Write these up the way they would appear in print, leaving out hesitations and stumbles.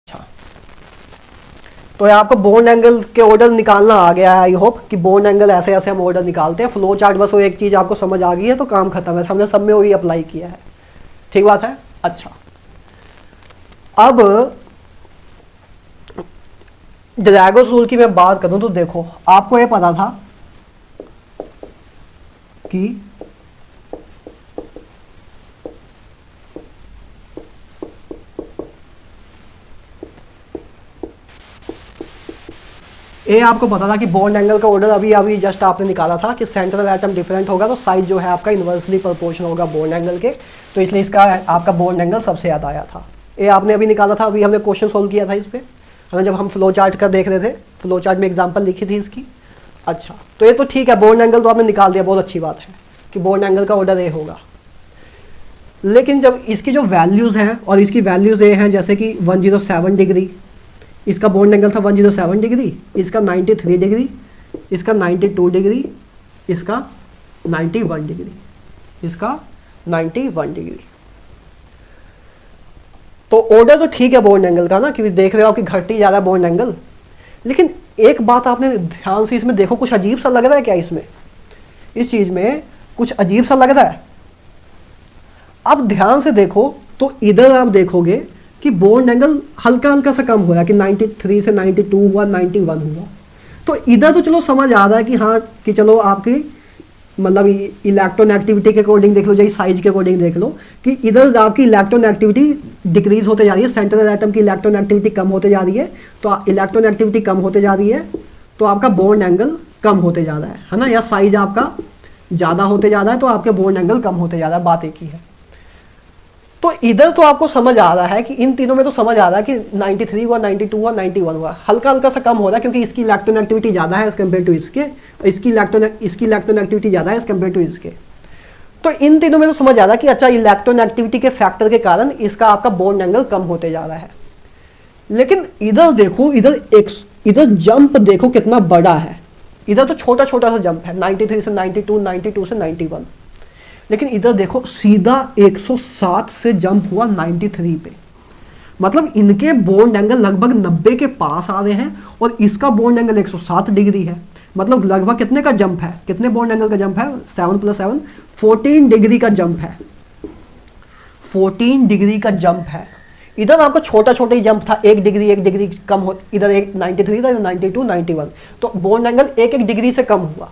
अच्छा, तो ये आपको बोर्न एंगल के ऑर्डर निकालना आ गया है। आई होप कि बोर्न एंगल ऐसे ऐसे हम ऑर्डर निकालते हैं। फ्लो चार्ट बस वो एक चीज़ आपको समझ आ गई है तो काम खत्म है, हमने सब में वही अप्लाई किया है। ठीक बात है। अच्छा, अब ड्रैगोस रूल की मैं बात करूं तो देखो, आपको ये पता था कि ये आपको पता था कि बॉन्ड एंगल का ऑर्डर अभी अभी जस्ट आपने निकाला था कि सेंट्रल एटम डिफरेंट होगा तो साइज जो है आपका इन्वर्सली प्रोपोर्शनल होगा बॉन्ड एंगल के, तो इसलिए इसका आपका बॉन्ड एंगल सबसे ज़्यादा आया था। ये आपने अभी निकाला था, अभी हमने क्वेश्चन सोल्व किया था इस पर, है ना, जब हम फ्लो चार्ट का देख रहे थे, फ्लो चार्ट में एग्जाम्पल लिखी थी इसकी। अच्छा, तो ये तो ठीक है, बॉन्ड एंगल तो आपने निकाल दिया, बहुत अच्छी बात है कि बॉन्ड एंगल का ऑर्डर ये होगा। लेकिन जब इसकी जो वैल्यूज़ हैं और इसकी वैल्यूज़ ये हैं, जैसे कि 107 डिग्री, इसका बॉन्ड एंगल था 107 डिग्री, इसका 93 डिग्री, इसका 92 डिग्री, इसका 91 डिग्री, इसका 91 डिग्री। तो ऑर्डर तो ठीक है बॉन्ड एंगल का ना, क्योंकि देख रहे हो आपकी घटती जा रहा है बॉन्ड एंगल। लेकिन एक बात आपने ध्यान से इसमें देखो, कुछ अजीब सा लग रहा है क्या इसमें? इस चीज में कुछ अजीब सा लग रहा है। अब ध्यान से देखो तो इधर आप देखोगे कि बॉन्ड एंगल हल्का हल्का सा कम हो रहा है, कि 93 से 92 हुआ, 91 हुआ। तो इधर तो चलो समझ आ रहा है कि हाँ, कि चलो आपकी मतलब इलेक्ट्रॉन एक्टिविटी के अकॉर्डिंग देख लो, जैसे साइज के अकॉर्डिंग देख लो कि इधर आपकी इलेक्ट्रॉन एक्टिविटी डिक्रीज होते जा रही है, सेंट्रल एटम की इलेक्ट्रॉन एक्टिविटी कम होते जा रही है। तो इलेक्ट्रॉन एक्टिविटी कम होते जा रही है तो आपका बॉन्ड एंगल कम होते जा रहा है ना, या साइज आपका ज़्यादा होते जा रहा है तो आपके बॉन्ड एंगल कम होते जा रहा है, बात एक ही है। तो इधर तो आपको समझ आ रहा है कि इन तीनों में तो समझ आ रहा है कि 93 हुआ, 92 हुआ, 91 हुआ, हल्का हल्का सा कम हो रहा है क्योंकि इसकी इलेक्ट्रॉन एक्टिविटी ज़्यादा है एज कम्पेयर टू इसके, इसकी इलेक्ट्रॉन एक्टिविटी ज़्यादा है एज कम्पेयर टू इसके। तो इन तीनों में तो समझ आ रहा है कि अच्छा, इलेक्ट्रॉन एक्टिविटी के फैक्टर के कारण इसका आपका बॉन्ड एंगल कम होते जा रहा है। लेकिन इधर देखो, इधर जंप देखो कितना बड़ा है। इधर तो छोटा छोटा सा जंप है, 93 से 92, 92 से 91। लेकिन इधर देखो सीधा 107 से जंप हुआ 93 पे, मतलब इनके बॉन्ड एंगल लगभग 90 के पास आ रहे हैं और इसका बॉन्ड एंगल 107 डिग्री है। मतलब लगभग कितने का जंप है, कितने बॉन्ड एंगल का जंप है? 7 + 7 14 डिग्री का जंप है, 14 डिग्री का जंप है। इधर आपका छोटा छोटा ही जंप था, 1 डिग्री कम हो, इधर एक 93 था, इधर 92, 91, तो बॉन्ड एंगल 1 डिग्री से कम हुआ।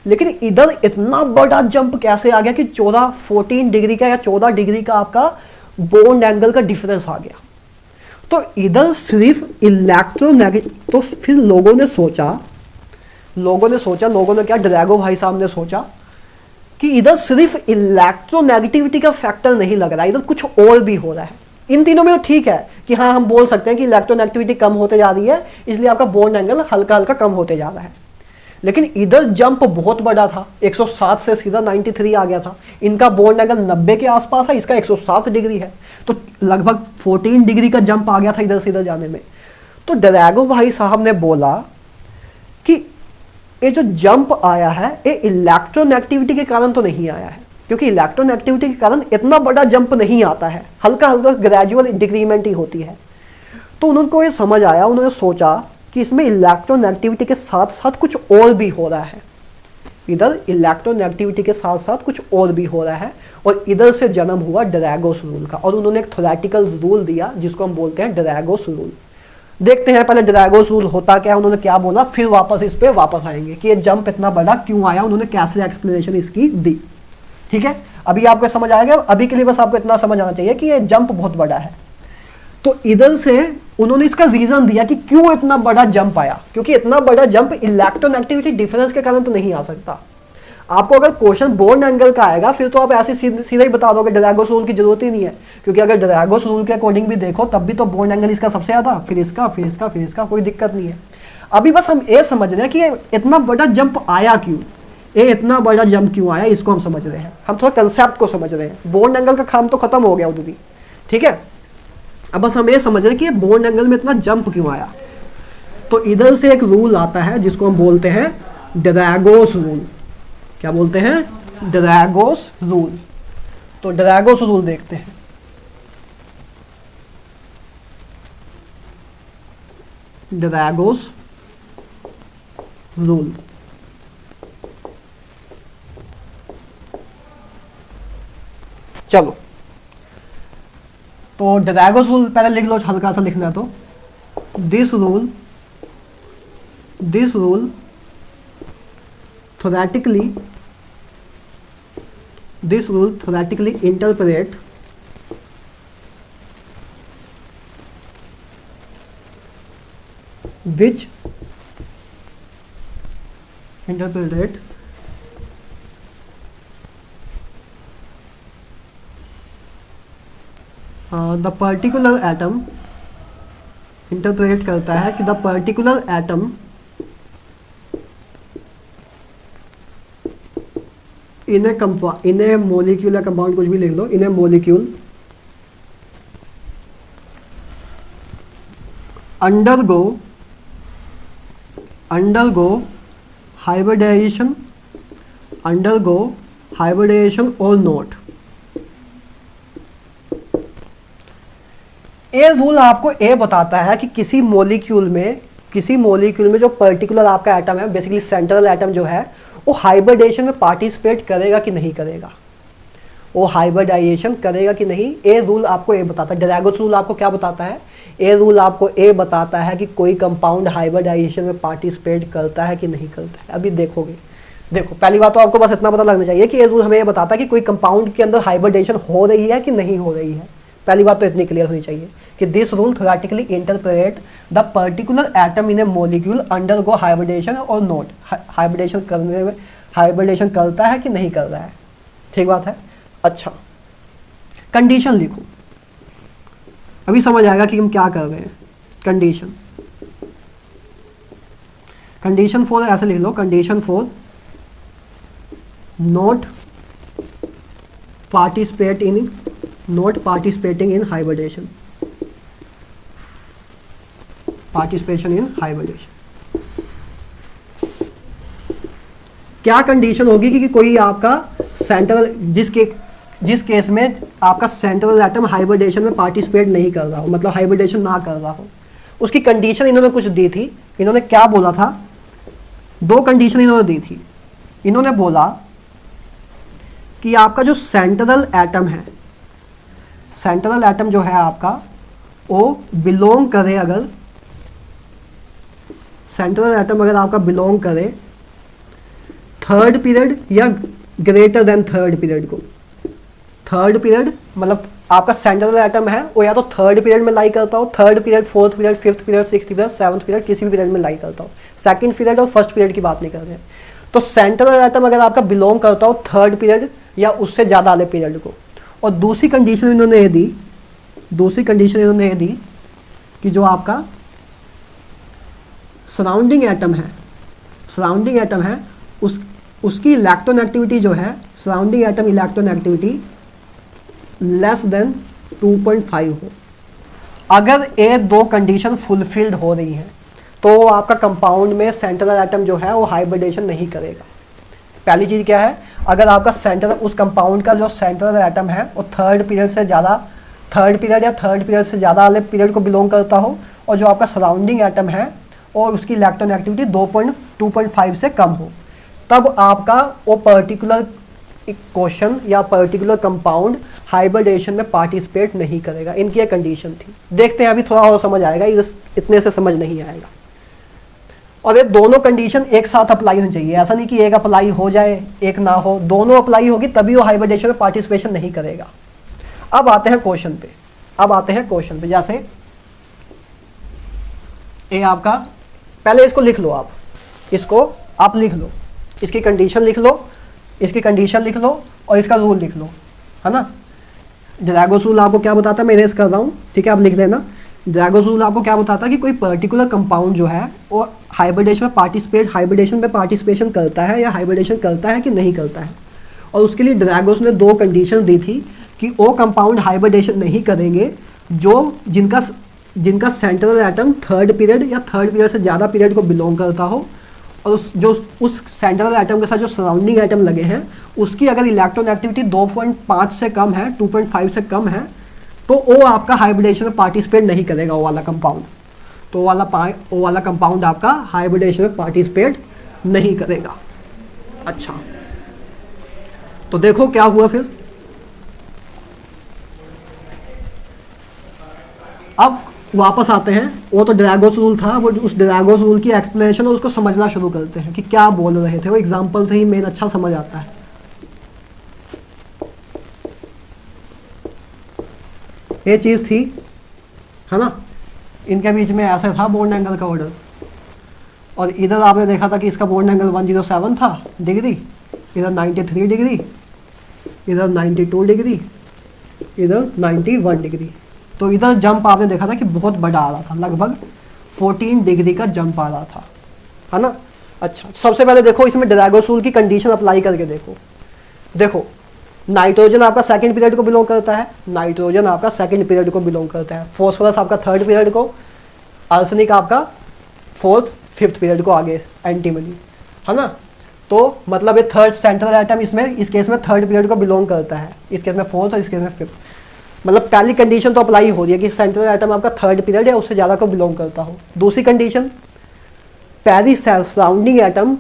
लेकिन इधर इतना बड़ा जंप कैसे आ गया कि 14 डिग्री का या 14 डिग्री का आपका बॉन्ड एंगल का डिफरेंस आ गया। तो इधर सिर्फ इलेक्ट्रोनेगेटिव, तो फिर लोगों ने क्या, ड्रैगो भाई साहब ने सोचा कि इधर सिर्फ इलेक्ट्रोनेगेटिविटी का फैक्टर नहीं लग रहा है, इधर कुछ और भी हो रहा है। इन तीनों में तो ठीक है कि हाँ, हम बोल सकते हैं कि इलेक्ट्रोनेगेटिविटी कम होते जा रही है इसलिए आपका बॉन्ड एंगल हल्का हल्का कम होते जा रहा है। लेकिन इधर जंप बहुत बड़ा था, 107 से सीधा 93 आ गया था। इनका बॉन्ड एंगल 90 के आसपास है, इसका 107 डिग्री है, तो लगभग 14 डिग्री का जंप आ गया था इधर से इधर जाने में। तो ड्रैगो भाई साहब ने बोला कि ये जो जंप आया है ये इलेक्ट्रॉन एक्टिविटी के कारण तो नहीं आया है, क्योंकि इलेक्ट्रॉन एक्टिविटी के कारण इतना बड़ा जंप नहीं आता है, हल्का हल्का ग्रेजुअल डिक्रीमेंट ही होती है। तो उनको ये समझ आया, उन्होंने सोचा कि इसमें इलेक्ट्रॉन एक्टिविटी के साथ साथ कुछ और भी हो रहा है, इधर इलेक्ट्रॉन एक्टिविटी के साथ साथ कुछ और भी हो रहा है, और इधर से जन्म हुआ ड्रैगोस रूल का। और उन्होंने एक थ्योरेटिकल रूल दिया जिसको हम बोलते हैं ड्रैगोस रूल। देखते हैं पहले ड्रैगोस रूल होता क्या है, उन्होंने क्या बोला, फिर वापस इस पे वापस आएंगे कि ये जंप इतना बड़ा क्यों आया, उन्होंने कैसे एक्सप्लेनेशन इसकी दी। ठीक है, अभी आपको समझ आएगा, अभी के लिए बस आपको इतना समझ आना चाहिए कि ये जंप बहुत बड़ा है। तो इधर से उन्होंने इसका रीजन दिया कि क्यों इतना बड़ा जंप आया, क्योंकि इतना बड़ा जंप इलेक्ट्रॉन एक्टिविटी डिफरेंस के कारण तो नहीं आ सकता। आपको अगर क्वेश्चन बॉन्ड एंगल का आएगा फिर तो आप ऐसे सीधा ही बता दोगे, ड्रैगोस रूल की जरूरत ही नहीं है, क्योंकि अगर ड्रैगोस रूल के अकॉर्डिंग भी देखो तब भी तो बॉन्ड एंगल इसका सबसे ज्यादा, फिर इसका, फिर इसका, फिर इसका, कोई दिक्कत नहीं है। अभी बस हम ये समझ रहे हैं कि इतना बड़ा जंप आया क्यों, ये इतना बड़ा जंप क्यों आया, इसको हम समझ रहे हैं, हम थोड़ा कंसेप्ट को समझ रहे हैं। बॉन्ड एंगल का काम तो खत्म हो गया उधर भी, ठीक है। अब बस हम ये समझ रहे हैं कि बॉन्ड एंगल में इतना जंप क्यों आया। तो इधर से एक रूल आता है जिसको हम बोलते हैं ड्रैगोस रूल। क्या बोलते हैं? ड्रैगोस रूल। तो ड्रैगोस रूल देखते हैं। ड्रैगोस रूल। चलो तो ड्रैगोस रूल पहले लिख लो, हल्का सा लिखना है तो this rule theoretically interpret which interpret the particular atom, interpret करता है कि the particular atom in a molecule या कंपाउंड, कुछ भी लिख लो, in a molecule undergo hybridization or not। ये रूल आपको ये बताता है कि किसी मॉलिक्यूल में जो पर्टिकुलर आपका एटम है, बेसिकली सेंट्रल एटम जो है, वो हाइब्रिडेशन में पार्टिसिपेट करेगा कि नहीं करेगा, वो हाइब्रिडाइजेशन करेगा कि नहीं। ये रूल आपको ये बताता है। ड्रैगोस रूल आपको क्या बताता है? ये रूल आपको ये बताता है कि कोई कंपाउंड हाइब्रिडाइजेशन में पार्टिसिपेट करता है कि नहीं करता है। अभी देखोगे, देखो पहली बात तो आपको बस इतना पता लगना चाहिए कि ये रूल हमें ये बताता है कि कोई कंपाउंड के अंदर हाइब्रिडेशन हो रही है कि नहीं हो रही है। पहली बात तो इतनी क्लियर होनी चाहिए कि this rule theoretically interpret the particular atom in a molecule undergo hybridization और नॉट। हाइब्रिडेशन करता है कि नहीं कर रहा है। ठीक बात है। अच्छा, कंडीशन लिखो, अभी समझ आएगा कि हम क्या कर रहे हैं। कंडीशन फॉर ऐसे लिख लो, condition for not participating in hybridisation, participation in hybridisation. क्या कंडीशन होगी कि कोई आपका सेंट्रल, जिस केस में आपका सेंट्रल एटम हाइब्रिडेशन में पार्टिसिपेट नहीं कर रहा हो, मतलब हाइब्रिडेशन ना कर रहा हो, उसकी कंडीशन इन्होंने कुछ दी थी। इन्होंने क्या बोला था? दो कंडीशन इन्होंने दी थी। इन्होंने बोला कि आपका जो सेंट्रल एटम है, सेंट्रल एटम जो है आपका, वो बिलोंग करे, अगर सेंट्रल एटम अगर आपका बिलोंग करे थर्ड पीरियड या ग्रेटर देन थर्ड पीरियड को। थर्ड पीरियड मतलब आपका सेंट्रल एटम है वो या तो थर्ड पीरियड में लाई करता हो, third period, fourth period, fifth period, sixth period, seventh period, किसी भी पीरियड में लाई करता हो। सेकंड पीरियड और फर्स्ट पीरियड की बात नहीं कर रहे हैं। तो सेंट्रल एटम अगर आपका बिलोंग करता हो थर्ड पीरियड या उससे ज़्यादा वाले पीरियड को। और दूसरी कंडीशन इन्होंने ये दी कि जो आपका सराउंडिंग एटम है उसकी इलेक्ट्रॉन एक्टिविटी जो है, surrounding atom electron activity less than 2.5 हो। अगर ये दो कंडीशन फुलफिल्ड हो रही हैं तो आपका कंपाउंड में सेंट्रल एटम जो है वो हाइब्रिडेशन नहीं करेगा। पहली चीज़ क्या है? अगर आपका उस कंपाउंड का जो सेंट्रल एटम है वो थर्ड पीरियड से ज़्यादा वाले पीरियड को बिलोंग करता हो, और जो आपका सराउंडिंग एटम है और उसकी इलेक्ट्रॉन एक्टिविटी 2.5 से कम हो, तब आपका वो पर्टिकुलर क्वेश्चन या पर्टिकुलर कंपाउंड हाइब्रिडेशन में पार्टिसिपेट नहीं करेगा। इनकी एक कंडीशन थी। देखते हैं, अभी थोड़ा और समझ आएगा, इतने से समझ नहीं आएगा। और ये दोनों कंडीशन एक साथ अप्लाई होनी चाहिए। ऐसा नहीं कि एक अप्लाई हो जाए एक ना हो, दोनों अप्लाई होगी तभी वो हाइब्रिडेशन में पार्टिसिपेशन नहीं करेगा। अब आते हैं क्वेश्चन पे। जैसे ये आपका, पहले इसको लिख लो, आप लिख लो, इसकी कंडीशन लिख लो और इसका रूल लिख लो, है ना। ड्रैगोस रूल आपको क्या बताता है, मैं इरेज कर रहा हूँ, ठीक है, आप लिख लेना। ड्रैगोस रूल आपको क्या बताता है कि कोई पर्टिकुलर कंपाउंड जो है वो हाइब्रिडेशन में पार्टिसिपेशन करता है या हाइब्रिडेशन करता है कि नहीं करता है। और उसके लिए ड्रैगोस ने दो कंडीशन दी थी कि वो कंपाउंड हाइब्रिडेशन नहीं करेंगे जिनका सेंट्रल एटम थर्ड पीरियड या थर्ड पीरियड से ज़्यादा पीरियड को बिलोंग करता हो, और उस सेंट्रल एटम के साथ जो सराउंडिंग एटम लगे हैं उसकी अगर इलेक्ट्रॉन एक्टिविटी 2.5 से कम है, 2.5 से कम है, तो वो आपका हाइब्रिडेशन में पार्टिसिपेट नहीं करेगा वो वाला कंपाउंड। तो वो वाला कंपाउंड आपका हाइब्रिडेशन में पार्टिसिपेट नहीं करेगा। अच्छा, तो देखो क्या हुआ फिर। अब वापस आते हैं, वो तो ड्रैगोस रूल था, वो उस ड्रैगोस रूल की एक्सप्लेनेशन और उसको समझना शुरू करते हैं कि क्या बोल रहे थे वो। एग्जांपल से ही मेन अच्छा समझ आता है। ये चीज़ थी, है ना, इनके बीच में ऐसे था बॉन्ड एंगल का ऑर्डर, और इधर आपने देखा था कि इसका बॉन्ड एंगल 107 था डिग्री, इधर 93 डिग्री, इधर 92 डिग्री, इधर 91 डिग्री। तो इधर जंप आपने देखा था कि बहुत बड़ा आ रहा था, लगभग 14 डिग्री का जंप आ रहा था, है ना। अच्छा, सबसे पहले देखो इसमें ड्रैगोस रूल की कंडीशन अप्लाई करके देखो नाइट्रोजन आपका सेकंड पीरियड को बिलोंग करता है, नाइट्रोजन आपका सेकंड पीरियड को बिलोंग करता है, फॉस्फोरस आपका थर्ड पीरियड को, आर्सेनिक आपका फोर्थ फिफ्थ पीरियड को आगे एंटीमनी, है ना। तो मतलब ये थर्ड सेंट्रल एटम इसमें इस केस में थर्ड पीरियड को बिलोंग करता है, इस केस में फोर्थ और इस केस में फिफ्थ। मतलब पहली कंडीशन तो अप्लाई हो रही है कि सेंट्रल एटम आपका थर्ड पीरियड या उससे ज़्यादा को बिलोंग करता हो। दूसरी कंडीशन, पैरी सराउंडिंग एटम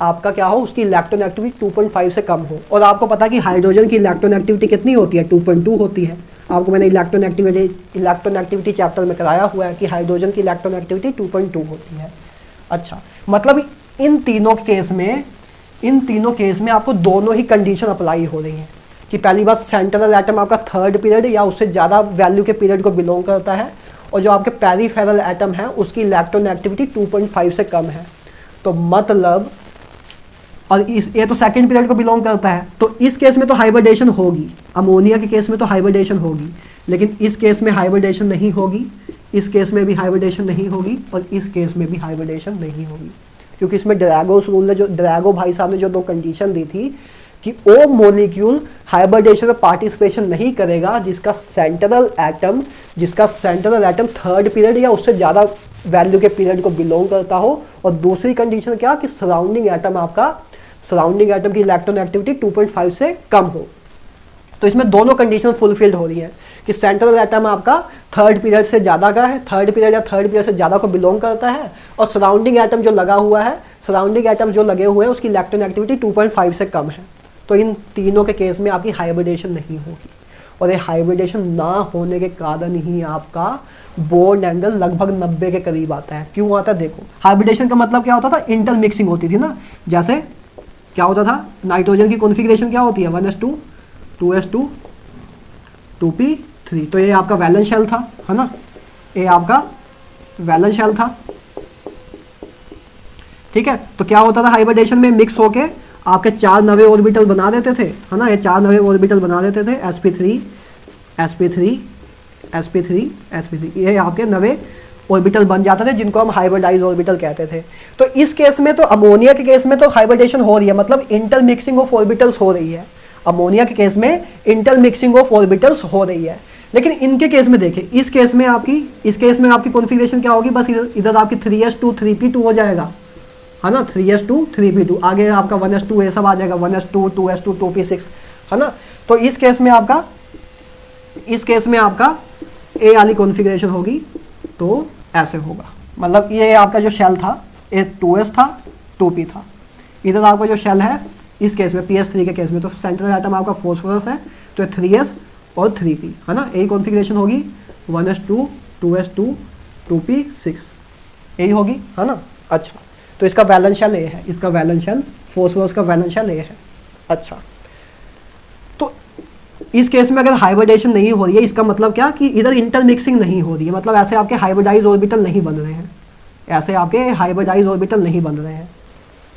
आपका क्या हो, उसकी इलेक्ट्रॉन एक्टिविटी 2.5 से कम हो। और आपको पता है कि हाइड्रोजन की इलेक्ट्रॉन एक्टिविटी कितनी होती है, 2.2 होती है। आपको मैंने इलेक्ट्रॉन एक्टिविटी चैप्टर में कराया हुआ है कि हाइड्रोजन की इलेक्ट्रॉन एक्टिविटी 2.2 होती है। अच्छा, मतलब इन तीनों केस में आपको दोनों ही कंडीशन अप्लाई हो रही हैं कि पहली बात सेंट्रल एटम आपका थर्ड पीरियड या उससे ज़्यादा वैल्यू के पीरियड को बिलोंग करता है, और जो आपके पेरिफेरल एटम है उसकी इलेक्ट्रॉन एक्टिविटी 2.5 से कम है। तो मतलब, और ये तो सेकंड पीरियड को बिलोंग करता है, तो इस केस में तो हाइब्रिडेशन होगी, अमोनिया के केस में तो हाइब्रिडेशन होगी, लेकिन इस केस में हाइब्रिडेशन नहीं होगी, इस केस में भी हाइब्रिडेशन नहीं होगी, और इस केस में भी हाइब्रिडेशन नहीं होगी, क्योंकि इसमें ड्रैगोस रूल ने ड्रैगो भाई साहब ने जो दो कंडीशन दी थी कि वो मॉलिक्यूल हाइब्रिडेशन में पार्टिसिपेशन नहीं करेगा जिसका सेंट्रल एटम थर्ड पीरियड या उससे ज़्यादा वैल्यू के पीरियड को बिलोंग करता हो, और दूसरी कंडीशन क्या कि सराउंडिंग एटम की इलेक्ट्रॉन एक्टिविटी 2.5 से कम हो। तो इसमें दोनों कंडीशन फुलफिल्ड हो रही है कि सेंट्रल एटम आपका थर्ड पीरियड से ज़्यादा का है, थर्ड पीरियड से ज़्यादा को बिलोंग करता है, और सराउंडिंग एटम जो लगे हुए हैं उसकी इलेक्ट्रॉन एक्टिविटी 2.5 से कम है। तो इन तीनों के केस में आपकी हाइब्रिडेशन नहीं होगी, और ये हाइब्रिडेशन ना होने के कारण ही आपका बॉन्ड एंगल लगभग 90 के करीब आता है। क्यों आता है, देखो हाइब्रिडेशन का मतलब क्या होता था, इंटरमिक्सिंग होती थी ना। जैसे क्या होता था, नाइट्रोजन की कॉन्फ़िगरेशन क्या होती है, 1s2 2s2 2p3, तो ये आपका वैलेंस शेल था, है ना, ये आपका वैलेंस शेल था, ठीक है। तो क्या होता था, हाइब्रिडेशन में मिक्स होके आपके 4 नवे ऑर्बिटल बना देते थे, है ना, ये 4 नवे ऑर्बिटल बना देते थे, sp3 sp3 sp3 sp3, ये आपके नवे ऑर्बिटल बन जाते थे जिनको हम हाइब्रिडाइज ऑर्बिटल कहते थे। तो इस केस में तो अमोनिया के केस में तो हाइब्रिडेशन हो रही है, मतलब इंटरमिक्सिंग ऑफ ऑर्बिटल्स हो रही है। अमोनिया के केस में इंटरमिक्सिंग ऑफ ऑर्बिटल्स हो रही है, लेकिन इनके केस में देखिए, इस केस में आपकी कॉन्फ़िगरेशन क्या होगी, बस इधर आपकी 3s2 3p2 हो जाएगा, है ना, 3s2 3p2, आगे आपका 1s2 ये सब आ जाएगा, 1s2 2s2 2p6, है ना। तो इस केस में आपका ए वाली कॉन्फ़िगरेशन होगी, तो ऐसे होगा। मतलब ये आपका जो शेल था, ये 2s था 2p था, इधर आपका जो शेल है इस केस में ps3 के केस में, तो सेंट्रल एटम आपका फॉस्फोरस है, तो 3s और 3p, है ना, यही कॉन्फ़िगरेशन होगी, 1s2 2s2 2p6 यही होगी, है ना। अच्छा, तो इसका वैलेंस शेल ये है, इसका वैलेंस शेल फॉस्फोरस का वैलेंस शेल ये है। अच्छा, तो इस केस में अगर हाइब्रिडेशन नहीं हो रही है, इसका मतलब क्या कि इधर इंटरमिक्सिंग नहीं हो रही है, मतलब ऐसे आपके हाइब्रिडाइज ऑर्बिटल नहीं बन रहे हैं,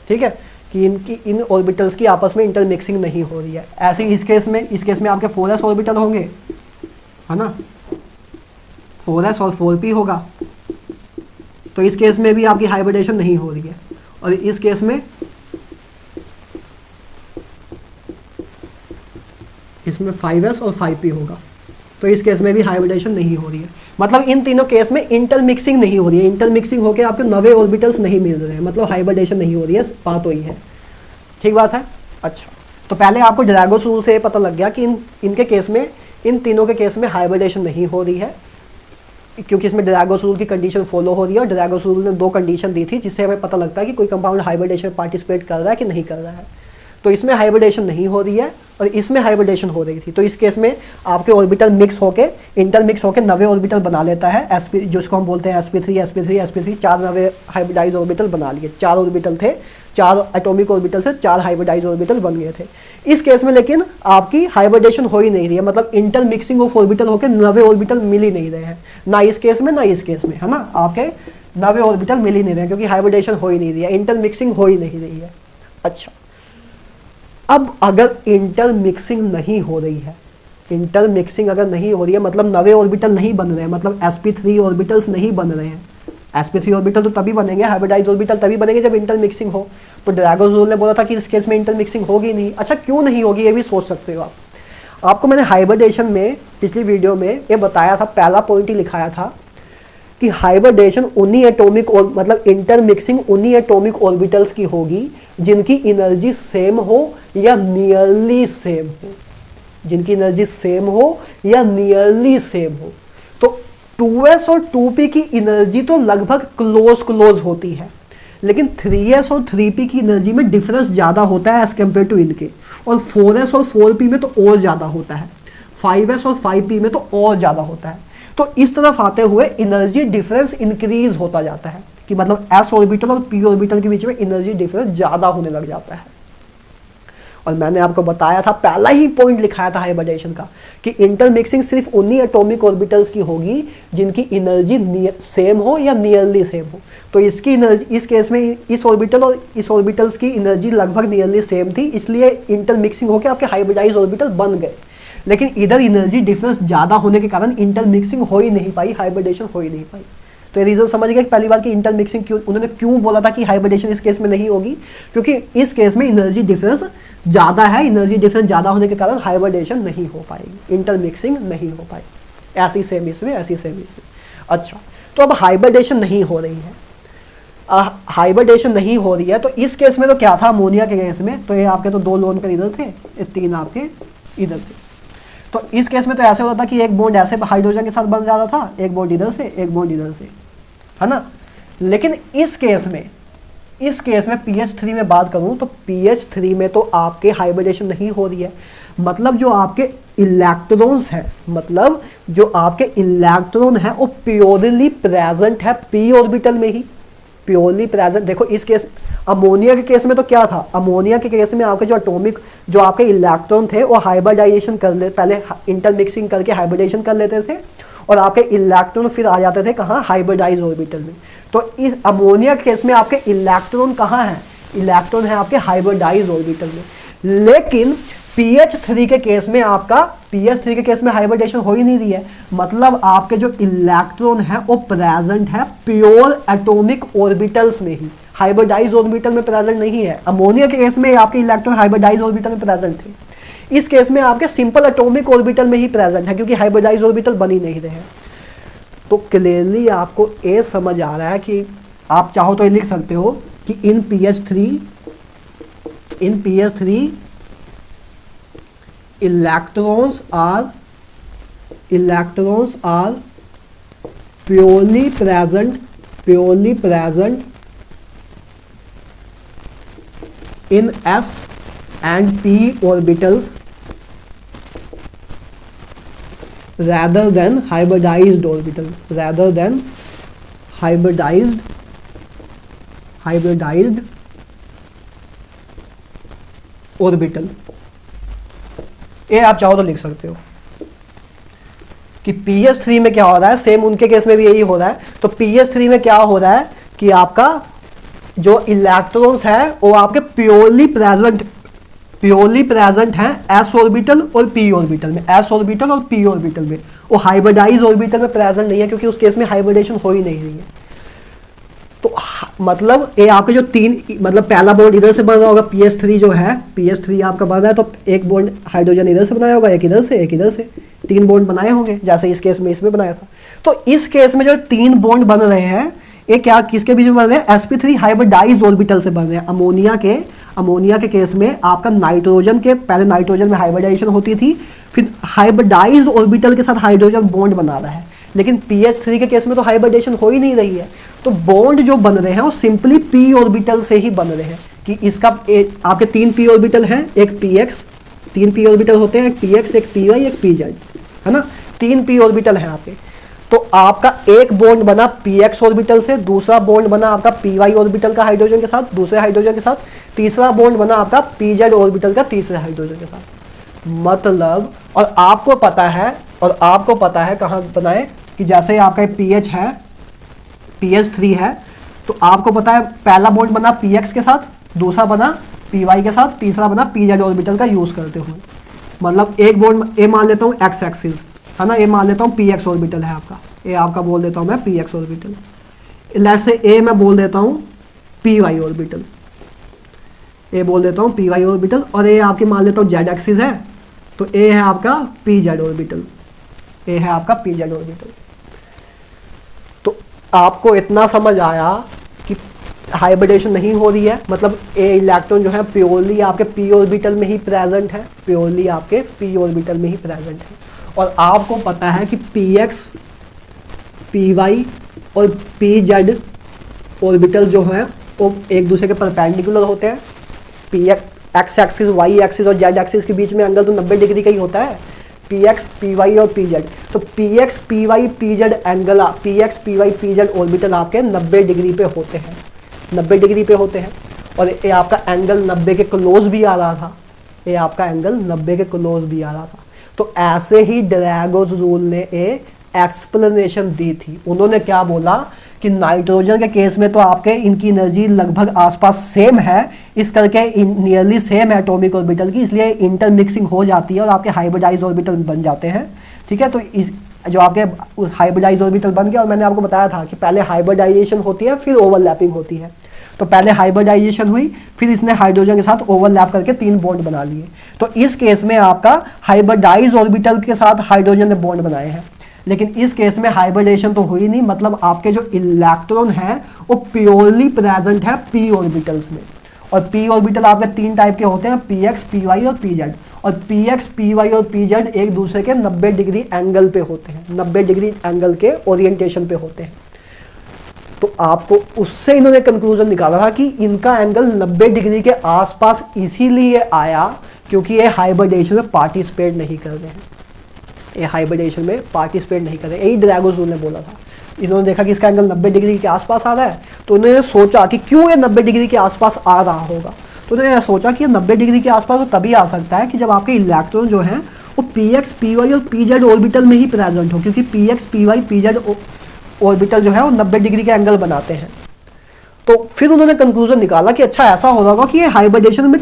ठीक है, कि इन ऑर्बिटल्स की आपस में इंटरमिक्सिंग नहीं हो रही है। ऐसे इस केस में आपके 4s ऑर्बिटल होंगे, है ना, 4s और 4p होगा, तो इस केस में भी आपकी हाइब्रिडेशन नहीं हो रही है। और इस केस में इसमें 5s और 5p होगा, तो इस केस में भी हाइब्रिडेशन नहीं हो रही है। मतलब इन तीनों केस में इंटरमिक्सिंग नहीं हो रही है, इंटरमिक्सिंग होकर आपके नवे ऑर्बिटल्स नहीं मिल रहे हैं, मतलब हाइब्रिडेशन नहीं हो रही है, बात वही है, ठीक बात है। अच्छा, तो पहले आपको ड्रैगोस रूल से पता लग गया कि इन तीनों के केस में हाइब्रिडेशन नहीं हो रही है, क्योंकि इसमें ड्रैगोस रूल की कंडीशन फॉलो हो रही है, और ड्रैगोस रूल ने 2 कंडीशन दी थी जिससे हमें पता लगता है कि कोई कंपाउंड हाइब्रिडेशन में पार्टिसिपेट कर रहा है कि नहीं कर रहा है। तो इसमें हाइब्रिडेशन नहीं हो रही है और इसमें हाइब्रिडेशन हो रही थी, तो इस केस में आपके ऑर्बिटल मिक्स होके, इंटरमिक्स होके नवे ऑर्बिटल बना लेता है sp, जिसको हम बोलते हैं sp3 sp3 sp3, 4 नवे हाइब्रिडाइज ऑर्बिटल बना लिए। 4 ऑर्बिटल थे, 4 एटॉमिक ऑर्बिटल से 4 हाइब्रिडाइज ऑर्बिटल बन गए थे। इस केस में लेकिन आपकी हाइब्रिडेशन हो ही नहीं रही है, मतलब इंटरमिक्सिंग ऑफ ऑर्बिटल होकर नवे ऑर्बिटल मिल ही नहीं रहे हैं, ना इस केस में ना इस केस में, है ना। आपके नवे ऑर्बिटल मिल ही नहीं रहे हैं क्योंकि हाइब्रिडेशन हो ही नहीं रही है, इंटरमिक्सिंग हो ही नहीं रही है। अच्छा, अब अगर इंटरमिक्सिंग नहीं हो रही है, इंटरमिक्सिंग अगर नहीं हो रही है मतलब नवे ऑर्बिटल नहीं बन रहे हैं, मतलब sp3 ऑर्बिटल्स नहीं बन रहे हैं। sp3 ऑर्बिटल तो तभी बनेंगे, हाइब्रिडाइज ऑर्बिटल तभी बनेंगे जब इंटरमिक्सिंग हो। तो ड्रैगोस रूल ने बोला था कि इस केस में इंटरमिक्सिंग होगी नहीं। अच्छा, क्यों नहीं होगी ये भी सोच सकते हो आप। आपको मैंने हाइब्रिडेशन में पिछली वीडियो में ये बताया था, पहला पॉइंट ही लिखाया था कि हाइब्रिडेशन उन्हीं एटॉमिक और मतलब इंटरमिक्सिंग उन्हीं एटॉमिक ऑर्बिटल्स की होगी जिनकी एनर्जी सेम हो या नियरली सेम हो, जिनकी एनर्जी सेम हो या नियरली सेम हो। तो 2s और 2p की एनर्जी तो लगभग क्लोज होती है, लेकिन 3s और 3p की एनर्जी में डिफरेंस ज़्यादा होता है एज कम्पेयर टू इनके, और 4s और 4p में तो और ज़्यादा होता है, 5s और 5p में तो और ज़्यादा होता है। तो इस तरफ आते हुए एनर्जी डिफरेंस इंक्रीज होता जाता है कि मतलब s ऑर्बिटल और p ऑर्बिटल के बीच में एनर्जी डिफरेंस ज़्यादा होने लग जाता है। और मैंने आपको बताया था, पहला ही पॉइंट लिखाया था हाइब्रिडेशन का, कि इंटरमिक्सिंग सिर्फ उन्हीं एटॉमिक ऑर्बिटल्स की होगी जिनकी एनर्जी सेम हो या नियरली सेम हो। तो इसकी एनर्जी, इस केस में इस ऑर्बिटल और इस ऑर्बिटल्स की एनर्जी लगभग नियरली सेम थी, इसलिए इंटरमिक्सिंग होकर आपके हाइब्रिडाइज ऑर्बिटल बन गए। लेकिन इधर एनर्जी डिफरेंस ज़्यादा होने के कारण इंटरमिक्सिंग हो ही नहीं पाई, हाइब्रिडेशन हो ही नहीं पाई। तो ये रीजन समझ गए पहली बार कि इंटरमिक्सिंग क्यों, उन्होंने क्यों बोला था कि हाइब्रिडेशन इस केस में नहीं होगी, क्योंकि इस केस में एनर्जी डिफरेंस ज़्यादा है, एनर्जी डिफरेंस ज़्यादा होने के कारण हाइब्रिडेशन नहीं हो पाएगी, इंटरमिक्सिंग नहीं हो पाएगी। ऐसी सेम इसमें, ऐसी सेम इसमें। अच्छा, तो अब हाइब्रिडेशन नहीं हो रही है, हाइब्रिडेशन नहीं हो रही है, तो इस केस में तो क्या था अमोनिया के केस में, तो ये आपके तो 2 लोन पेयर इधर थे, ये 3 आपके इधर थे। तो इस केस में तो ऐसे होता था कि एक बॉन्ड ऐसे हाइड्रोजन के साथ बन जाता था, एक बॉन्ड इधर से, एक बॉन्ड इधर से, है ना। लेकिन इस केस में pH3 में बात करूं तो pH3 में तो आपके हाइब्रिडेशन नहीं हो रही है, मतलब जो आपके इलेक्ट्रॉन्स हैं, मतलब जो आपके इलेक्ट्रॉन है वो प्योरली प्रेजेंट है p ऑर्बिटल में ही, प्योरली प्रेजेंट। देखो इस केस, अमोनिया के केस में तो क्या था, अमोनिया के केस में आपके जो एटॉमिक, जो आपके इलेक्ट्रॉन थे वो हाइब्रिडाइजेशन कर ले, पहले इंटरमिक्सिंग करके हाइब्रिडेशन कर लेते थे और आपके इलेक्ट्रॉन फिर आ जाते थे कहाँ, हाइब्रिडाइज ऑर्बिटल में। तो इस अमोनिया के केस में आपके इलेक्ट्रॉन कहाँ है, इलेक्ट्रॉन है आपके हाइब्रिडाइज ऑर्बिटल में। लेकिन pH3 के केस में आपका, pH3 के केस में हाइब्रिडेशन हो ही नहीं रही है, मतलब आपके जो इलेक्ट्रॉन है वो प्रेजेंट है प्योर एटॉमिक ऑर्बिटल्स में ही, हाइब्रिडाइज ऑर्बिटल में प्रेजेंट नहीं है। अमोनिया के केस में आपके इलेक्ट्रॉन हाइब्रिडाइज ऑर्बिटल में प्रेजेंट थे, इस केस में आपके सिंपल एटॉमिक ऑर्बिटल में ही प्रेजेंट है क्योंकि हाइब्रिडाइज ऑर्बिटल बन ही नहीं रहे हैं। तो क्लियरली आपको ये समझ आ रहा है कि आप चाहो तो ये लिख सकते हो कि इन pH3 electrons are purely present in s and p orbitals rather than hybridized orbitals, hybridized orbital। ये आप चाहो तो लिख सकते हो कि pH3 में क्या हो रहा है, सेम उनके केस में भी यही हो रहा है। तो pH3 में क्या हो रहा है कि आपका जो इलेक्ट्रॉन्स है वो आपके प्योरली प्रेजेंट हैं s ऑर्बिटल और p ऑर्बिटल में, s ऑर्बिटल और p ऑर्बिटल में, वो हाइब्रिडाइज ऑर्बिटल में प्रेजेंट नहीं है क्योंकि उस केस में हाइब्रिडेशन हो ही नहीं रही है। तो मतलब ये आपके जो 3, मतलब पहला बॉन्ड इधर से बन रहा होगा, pH3 जो है, pH3 आपका बन रहा है तो एक बॉन्ड हाइड्रोजन इधर से बनाया होगा, एक इधर से, एक इधर से, 3 बॉन्ड बनाए होंगे जैसे इस केस में इसमें बनाया था। तो इस केस में जो 3 बॉन्ड बन रहे हैं ये क्या, किसके बीच में बन रहे हैं, sp3 हाइब्रिडाइज ऑर्बिटल से बन रहे हैं। अमोनिया के केस में आपका नाइट्रोजन के, पहले नाइट्रोजन में हाइब्रिडाइजेशन होती थी, फिर हाइब्रिडाइज ऑर्बिटल के साथ हाइड्रोजन बॉन्ड बना रहा है। लेकिन pH3 के केस में तो हाइब्रिडेशन हो ही नहीं रही है, तो बॉन्ड जो बन रहे हैं वो सिंपली p ऑर्बिटल से ही बन रहे हैं कि इसका आपके 3 p ऑर्बिटल हैं, एक px, 3 p ऑर्बिटल होते हैं, एक px, एक py, एक pz, है ना, 3 p ऑर्बिटल हैं आपके। तो आपका एक बॉन्ड बना px ऑर्बिटल से, दूसरा बॉन्ड बना आपका py ऑर्बिटल का हाइड्रोजन के साथ, दूसरे हाइड्रोजन के साथ, तीसरा बॉन्ड बना आपका pz ऑर्बिटल का तीसरे हाइड्रोजन के साथ। मतलब और आपको पता है कहाँ बनाए कि जैसे आपका pH है, pH3 है, तो आपको पता है पहला बॉन्ड बना px के साथ, दूसरा बना py के साथ, तीसरा बना pz ऑर्बिटल का यूज करते हुए। मतलब एक बॉन्ड ए मान लेता हूँ x एक्सिस, है ना, ए मान लेता हूँ px ऑर्बिटल है आपका, ए आपका बोल देता हूँ मैं px ऑर्बिटल, लेट्स से ए मैं बोल देता हूँ py ऑर्बिटल, ए बोल देता हूँ py ऑर्बिटल, और ए आपकी मान लेता हूँ z एक्सिस है, तो ए है आपका pz ऑर्बिटल, ए है आपका pz ऑर्बिटल। तो आपको इतना समझ आया कि हाइब्रिडेशन नहीं हो रही है, मतलब ए इलेक्ट्रॉन जो है प्योरली आपके p ऑर्बिटल में ही प्रेजेंट है, प्योरली आपके p ऑर्बिटल में ही प्रेजेंट है। और आपको पता है कि px, py और pz ऑर्बिटल जो है वो एक दूसरे के परपेंडिकुलर होते हैं। x एक्सिस, y एक्सिस और z एक्सिस के बीच में एंगल तो 90 डिग्री का ही होता है, px, py और pz। तो px, py, pz angle, px, py, pz orbital आपके 90 डिग्री पे होते हैं, 90 डिग्री पे होते हैं। और ये आपका एंगल 90 के क्लोज भी आ रहा था, ये आपका एंगल 90 के क्लोज भी आ रहा था। तो ऐसे ही ड्रैगोस रूल ने एक्सप्लेनेशन दी थी। उन्होंने क्या बोला कि नाइट्रोजन के केस में तो आपके इनकी एनर्जी लगभग आसपास सेम है, इस करके नियरली सेम है एटॉमिक ऑर्बिटल की, इसलिए इंटरमिक्सिंग हो जाती है और आपके हाइब्रिडाइज ऑर्बिटल बन जाते हैं। ठीक है, तो इस जो आपके हाइब्रिडाइज ऑर्बिटल बन गया, और मैंने आपको बताया था कि पहले हाइब्रिडाइजेशन होती है फिर ओवरलैपिंग होती है। तो पहले हाइब्रिडाइजेशन हुई, फिर इसने हाइड्रोजन के साथ ओवरलैप करके 3 बॉन्ड बना लिए। तो इस केस में आपका हाइब्रिडाइज ऑर्बिटल के साथ हाइड्रोजन ने बॉन्ड बनाए हैं, लेकिन इस केस में हाइब्रिडेशन तो हुई नहीं, मतलब आपके जो इलेक्ट्रॉन है वो प्योरली प्रेजेंट है p ऑर्बिटल्स में। और p ऑर्बिटल आपके 3 टाइप के होते हैं, px, py और pz। और px, py और pz एक दूसरे के 90 डिग्री एंगल पे होते हैं, 90 डिग्री एंगल के ओरिएंटेशन पे होते हैं। तो आपको उससे इन्होंने कंक्लूजन निकाला था कि इनका एंगल 90 डिग्री के आसपास इसीलिए आया क्योंकि ये हाइब्रिडेशन में पार्टिसिपेट नहीं कर रहे हैं, ये हाइब्रिडेशन में पार्टिसिपेट नहीं कर रहे। यही ड्रैगोस रूल ने बोला था। इन्होंने देखा कि इसका एंगल 90 डिग्री के आसपास आ रहा है, तो उन्होंने सोचा कि क्यों ये 90 डिग्री के आसपास आ रहा होगा। तो उन्होंने सोचा कि ये 90 डिग्री के आसपास तो तभी आ सकता है कि जब आपके इलेक्ट्रॉन जो है वो px, py और pz ऑर्बिटल में ही प्रेजेंट हो, क्योंकि px, py, pz ऑर्बिटल जो है वो 90 डिग्री के एंगल बनाते हैं। तो फिर उन्होंने कंक्लूजन निकाला कि अच्छा ऐसा हो रहा होगा कि ये हाइब्रिडेशन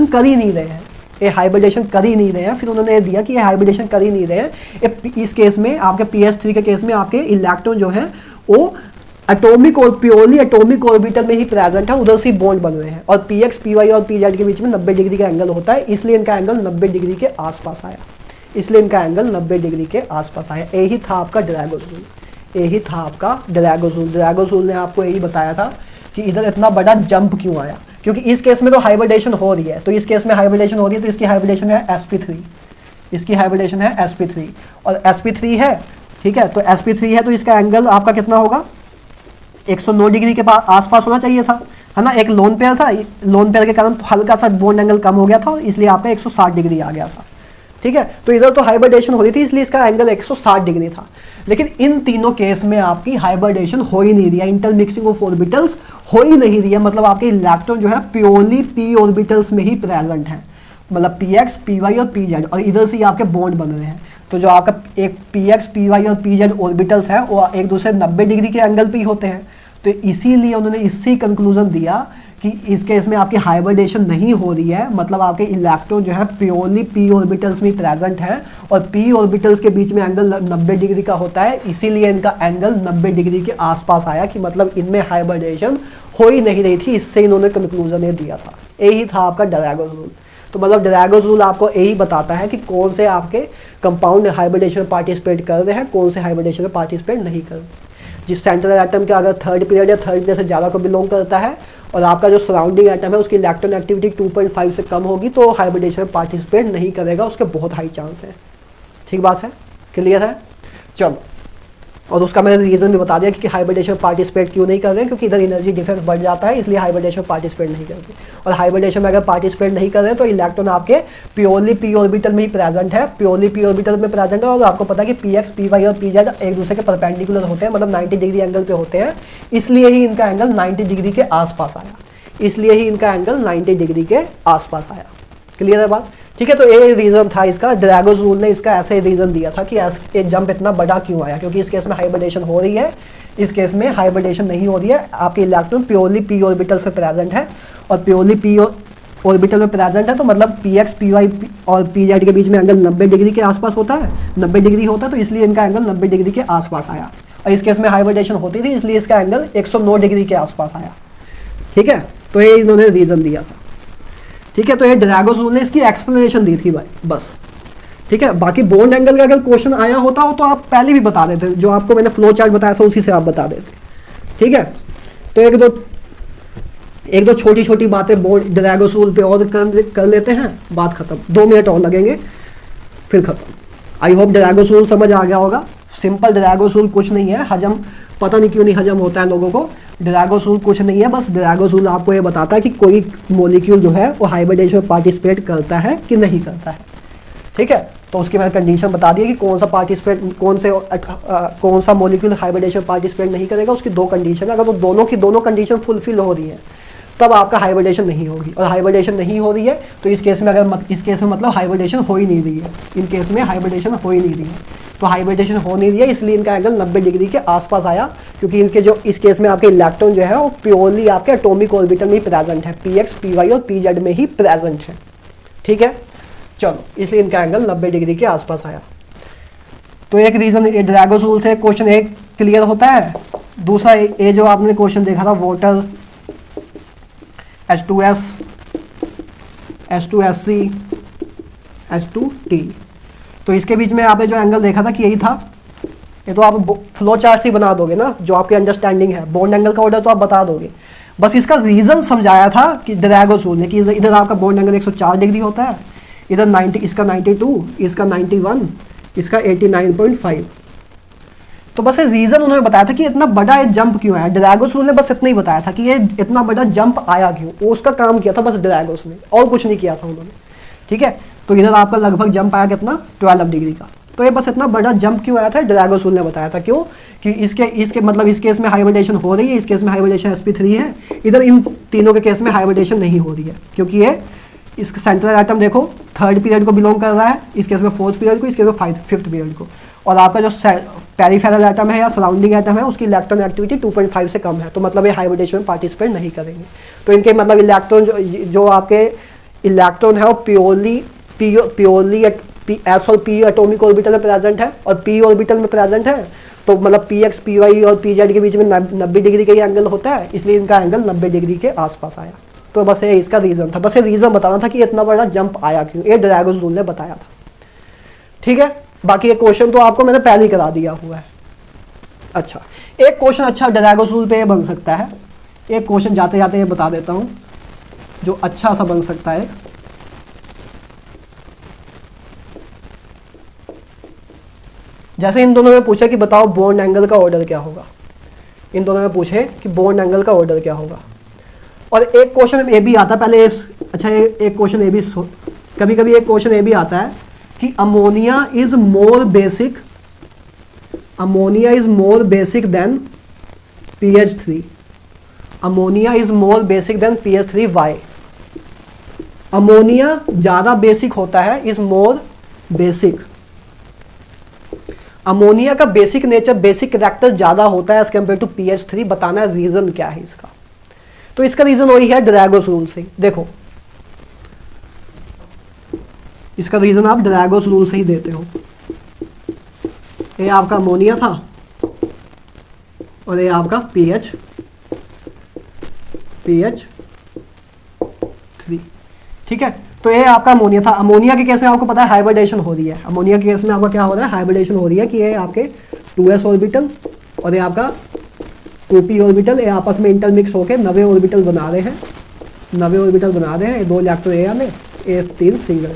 कर ही नहीं रहे हैं, ये हाइब्रिडेशन कर ही नहीं रहे हैं। फिर उन्होंने ये दिया कि ये हाइब्रिडेशन कर ही नहीं रहे हैं। इस केस में आपके pH3 के केस में आपके इलेक्ट्रॉन जो है वो एटॉमिक और प्योरली एटॉमिक ऑर्बिटल में ही प्रेजेंट है, उधर से बॉन्ड बन रहे हैं। और px, py और pz के बीच में 90 डिग्री का एंगल होता है, इसलिए इनका एंगल 90 डिग्री के आसपास आया, इसलिए इनका एंगल 90 डिग्री के आसपास आया। यही था आपका ड्रैगोस रूल, यही था आपका ड्रैगोस रूल। ड्रैगोस रूल ने आपको यही बताया था कि इधर इतना बड़ा जंप क्यों आया, क्योंकि इस केस में तो हाइब्रिडेशन हो रही है। तो इस केस में हाइब्रिडेशन हो रही है, तो इसकी हाइब्रिडेशन है sp3, इसकी हाइब्रिडेशन है sp3 और sp3 है। ठीक है, तो sp3 है तो इसका एंगल आपका कितना होगा, 109 डिग्री के आसपास होना चाहिए था, है ना। एक लोन पेयर था, लोन पेयर के कारण तो हल्का सा बॉन्ड एंगल कम हो गया था, इसलिए आपका 160 डिग्री आ गया था। ठीक है, तो इधर तो हाइब्रिडेशन हो रही थी, इसलिए इसका एंगल 160 डिग्री था। लेकिन इन तीनों केस में आपकी हाइब्रिडेशन हो ही नहीं रही है, इंटरमिक्सिंग ऑफ ऑर्बिटल्स हो ही नहीं रही है। मतलब आपके इलेक्ट्रॉन जो है प्योरली p ऑर्बिटल्स में ही प्रेजेंट है, मतलब px, py और pz, और इधर से ही आपके बॉन्ड बन रहे हैं। तो जो आपका एक px, py और pz ऑर्बिटल्स है वो एक दूसरे 90 डिग्री के एंगल पे ही होते हैं। तो इसीलिए उन्होंने इससे कंक्लूजन दिया कि इस केस में आपकी हाइब्रिडेशन नहीं हो रही है, मतलब आपके इलेक्ट्रॉन जो है प्योरली p ऑर्बिटल्स में प्रेजेंट है और p ऑर्बिटल्स के बीच में एंगल 90 डिग्री का होता है, इसीलिए इनका एंगल 90 डिग्री के आसपास आया कि मतलब इनमें हाइब्रिडेशन हो ही नहीं रही थी। इससे इन्होंने कंक्लूजन ये दिया था। यही था आपका ड्रैगोस रूल। तो मतलब ड्रैगोस रूल आपको यही बताता है कि कौन से आपके कंपाउंड हाइब्रिडेशन में पार्टिसिपेट कर रहे हैं, कौन से हाइब्रिडेशन में पार्टिसिपेट नहीं कर रहे। जिस सेंट्रल एटम के अगर थर्ड पीरियड या थर्ड पीरियड से ज़्यादा को बिलोंग करता है और आपका जो सराउंडिंग एटम है उसकी इलेक्ट्रॉन एक्टिविटी 2.5 से कम होगी तो हाइब्रिडेशन में पार्टिसिपेट नहीं करेगा, उसके बहुत हाई चांस है। ठीक बात है, क्लियर है। चलो और उसका मैंने रीज़न भी बता दिया कि हाइब्रिडेशन में पार्टिसिपेट क्यों नहीं कर रहे हैं, क्योंकि इधर एनर्जी डिफरेंस बढ़ जाता है, इसलिए हाइब्रिडेशन में पार्टिसिपेट नहीं करते। और हाइब्रिडेशन में अगर पार्टिसिपेट नहीं कर रहे हैं तो इलेक्ट्रॉन आपके प्योरली पी ऑर्बिटल में ही प्रेजेंट है, प्योरली पी ऑर्बिटल में प्रेजेंट है। और आपको पता है कि पी एक्स, पी वाई और पी जेड एक दूसरे के परपेंडिकुलर होते हैं, मतलब 90 डिग्री एंगल पे होते हैं, इसलिए ही इनका एंगल 90 डिग्री के आसपास आया, इसलिए ही इनका एंगल 90 डिग्री के आसपास आया। क्लियर है बात? ठीक है, तो ये रीज़न था इसका। ड्रैगोस रूल ने इसका ऐसे रीज़न दिया था कि ये जंप इतना बड़ा क्यों आया, क्योंकि इस केस में हाइब्रिडेशन हो रही है, इस केस में हाइब्रिडेशन नहीं हो रही है। आपके इलेक्ट्रॉन प्योरली पी ऑर्बिटल से प्रेजेंट है, और प्योरली पी ऑर्बिटल में प्रेजेंट है, तो मतलब पी एक्स, पी वाई और पी जेड के बीच में एंगल 90 डिग्री के आसपास होता है, 90 डिग्री होता है, तो इसलिए इनका एंगल 90 डिग्री के आसपास आया। और इस केस में हाइब्रिडेशन होती थी, इसलिए इसका एंगल 109 डिग्री के आसपास आया। ठीक है, तो ये इन्होंने रीज़न दिया था। ठीक है, तो ये ड्रैगोस रूल ने इसकी एक्सप्लेनेशन दी थी भाई, बस। ठीक है, बाकी बॉन्ड एंगल का अगर क्वेश्चन आया होता हो तो आप पहले भी बता देते, जो आपको मैंने फ्लो चार्ट बताया था उसी से आप बता देते। ठीक है, तो एक दो छोटी छोटी बातें बॉन्ड ड्रैगोस रूल पे और कर लेते हैं, बात खत्म। 2 मिनट और लगेंगे, फिर खत्म। आई होप ड्रैगोस रूल समझ आ गया होगा। सिंपल ड्रैगोस रूल कुछ नहीं है, हजम पता नहीं क्यों नहीं हजम होता है लोगों को। ड्रैगोस रूल कुछ नहीं है, बस ड्रैगोस रूल आपको ये बताता है कि कोई मॉलिक्यूल जो है वो हाइब्रिडेशन में पार्टिसिपेट करता है कि नहीं करता है। ठीक है, तो उसकी मैंने कंडीशन बता दी है कि कौन सा मॉलिक्यूल हाइब्रिडेशन में पार्टिसिपेट नहीं करेगा। उसकी 2 कंडीशन है, अगर वो दोनों कंडीशन फुलफिल हो रही है तब आपका हाइब्रिडेशन नहीं होगी। और हाइब्रिडेशन नहीं हो रही है तो इस केस में इस केस में मतलब हाइब्रिडेशन हो ही नहीं रही है, इन केस में हाइब्रिडेशन हो ही नहीं रही है। तो हाइब्रिडेशन हो नहीं रही है, इसलिए इनका एंगल 90 डिग्री के आसपास आया, क्योंकि इनके जो इस केस में आपके इलेक्ट्रॉन जो है वो प्योरली आपके एटॉमिक ऑर्बिटल में ही प्रेजेंट है, पी एक्स, पी वाई और पी जेड में ही प्रेजेंट है। ठीक है, चलो, इसलिए इनका एंगल 90 डिग्री के आसपास आया। तो एक रीजन ड्रैगोस रूल से क्वेश्चन एक क्लियर होता है। दूसरा ये जो आपने क्वेश्चन देखा था वाटर H2S, H2SC, H2T, तो इसके बीच में आपने जो एंगल देखा था कि यही था। ये तो आप फ्लो चार्ट से बना दोगे ना, जो आपकी अंडरस्टैंडिंग है, बॉन्ड एंगल का ऑर्डर तो आप बता दोगे। बस इसका रीजन समझाया था कि ड्रैगोस रूल ने कि इधर आपका बॉन्ड एंगल 104 डिग्री होता है, इधर 90, इसका 92, इसका 91, इसका 89.5। तो बस ये रीजन उन्होंने बताया था कि इतना बड़ा ये जंप क्यों आया। ड्रैगोस रूल ने बस इतना ही बताया था कि ये इतना बड़ा जंप आया क्यों, वो उसका काम किया था बस ड्रैगोस ने, और कुछ नहीं किया था उन्होंने। ठीक है, तो इधर आपका लगभग जंप आया कितना, 12 डिग्री का। तो ये बस इतना बड़ा जंप क्यों आया था, ड्रैगोस रूल ने बताया था। क्यों कि इसके मतलब इस केस में हाइब्रिडेशन हो रही है, इस केस में हाइब्रिडेशन sp3 है, इधर इन तीनों के केस में हाइब्रिडेशन नहीं हो रही है, क्योंकि ये इसका सेंट्रल एटम देखो 3rd पीरियड को बिलोंग कर रहा है, इस केस में 4th पीरियड को, इस केस में 5th पीरियड को। और आपका जो पेरिफेरल एटम है या सराउंडिंग एटम है उसकी इलेक्ट्रॉन एक्टिविटी 2.5 से कम है, तो मतलब ये हाइब्रिडेशन में पार्टिसिपेट नहीं करेंगे। तो इनके मतलब इलेक्ट्रॉन जो आपके इलेक्ट्रॉन है वो प्योरली एस और पी एटॉमिक ऑर्बिटल में प्रेजेंट है, और पी ऑर्बिटल में प्रेजेंट है, तो मतलब पी एक्स, पी वाई और पी जेड के बीच में 90 डिग्री का ही एंगल होता है, इसलिए इनका एंगल 90 डिग्री के आसपास आया। तो बस ये इसका रीजन था, बस ये रीजन बताना था कि इतना बड़ा जंप आया क्यों, ये ड्रैगोस रूल ने बताया था। ठीक है, बाकी ये क्वेश्चन तो आपको मैंने पहले ही करा दिया हुआ है। अच्छा, एक क्वेश्चन अच्छा ड्रैगोस रूल पे ये बन सकता है, एक क्वेश्चन जाते जाते ये बता देता हूं जो अच्छा सा बन सकता है। जैसे इन दोनों में पूछे कि बताओ बॉन्ड एंगल का ऑर्डर क्या होगा, इन दोनों में पूछे कि बॉन्ड एंगल का ऑर्डर क्या होगा। और एक क्वेश्चन ये भी आता पहले अच्छा एक क्वेश्चन ये भी कभी कभी एक क्वेश्चन ये भी आता है कि ammonia is more basic than PH3, ammonia is more basic than PH3 why. Ammonia ज्यादा बेसिक होता है, इज मोर बेसिक। अमोनिया का बेसिक नेचर, बेसिक कैरेक्टर ज्यादा होता है एज कम्पेयर टू PH3। बताना है रीजन क्या है इसका। तो इसका रीजन वही है ड्रैगोस रूल से। देखो इसका रीजन आप ड्रैगोस रूल से ही देते हो। ये आपका अमोनिया था और ये आपका PH3। ठीक है, तो ये आपका अमोनिया था। अमोनिया के केस में आपको पता है हाइब्रिडेशन हो रही है। अमोनिया के केस में आपका क्या हो रहा है, हाइब्रिडेशन हो रही है कि ये आपके 2s ऑर्बिटल और ये आपका 2p ऑर्बिटल ये आपस में इंटरमिक्स होकर 90 ऑर्बिटल बना रहे हैं, 90 ऑर्बिटल बना रहे हैं। 2 इलेक्ट्रॉन ए आने, ए 3 सिंगल।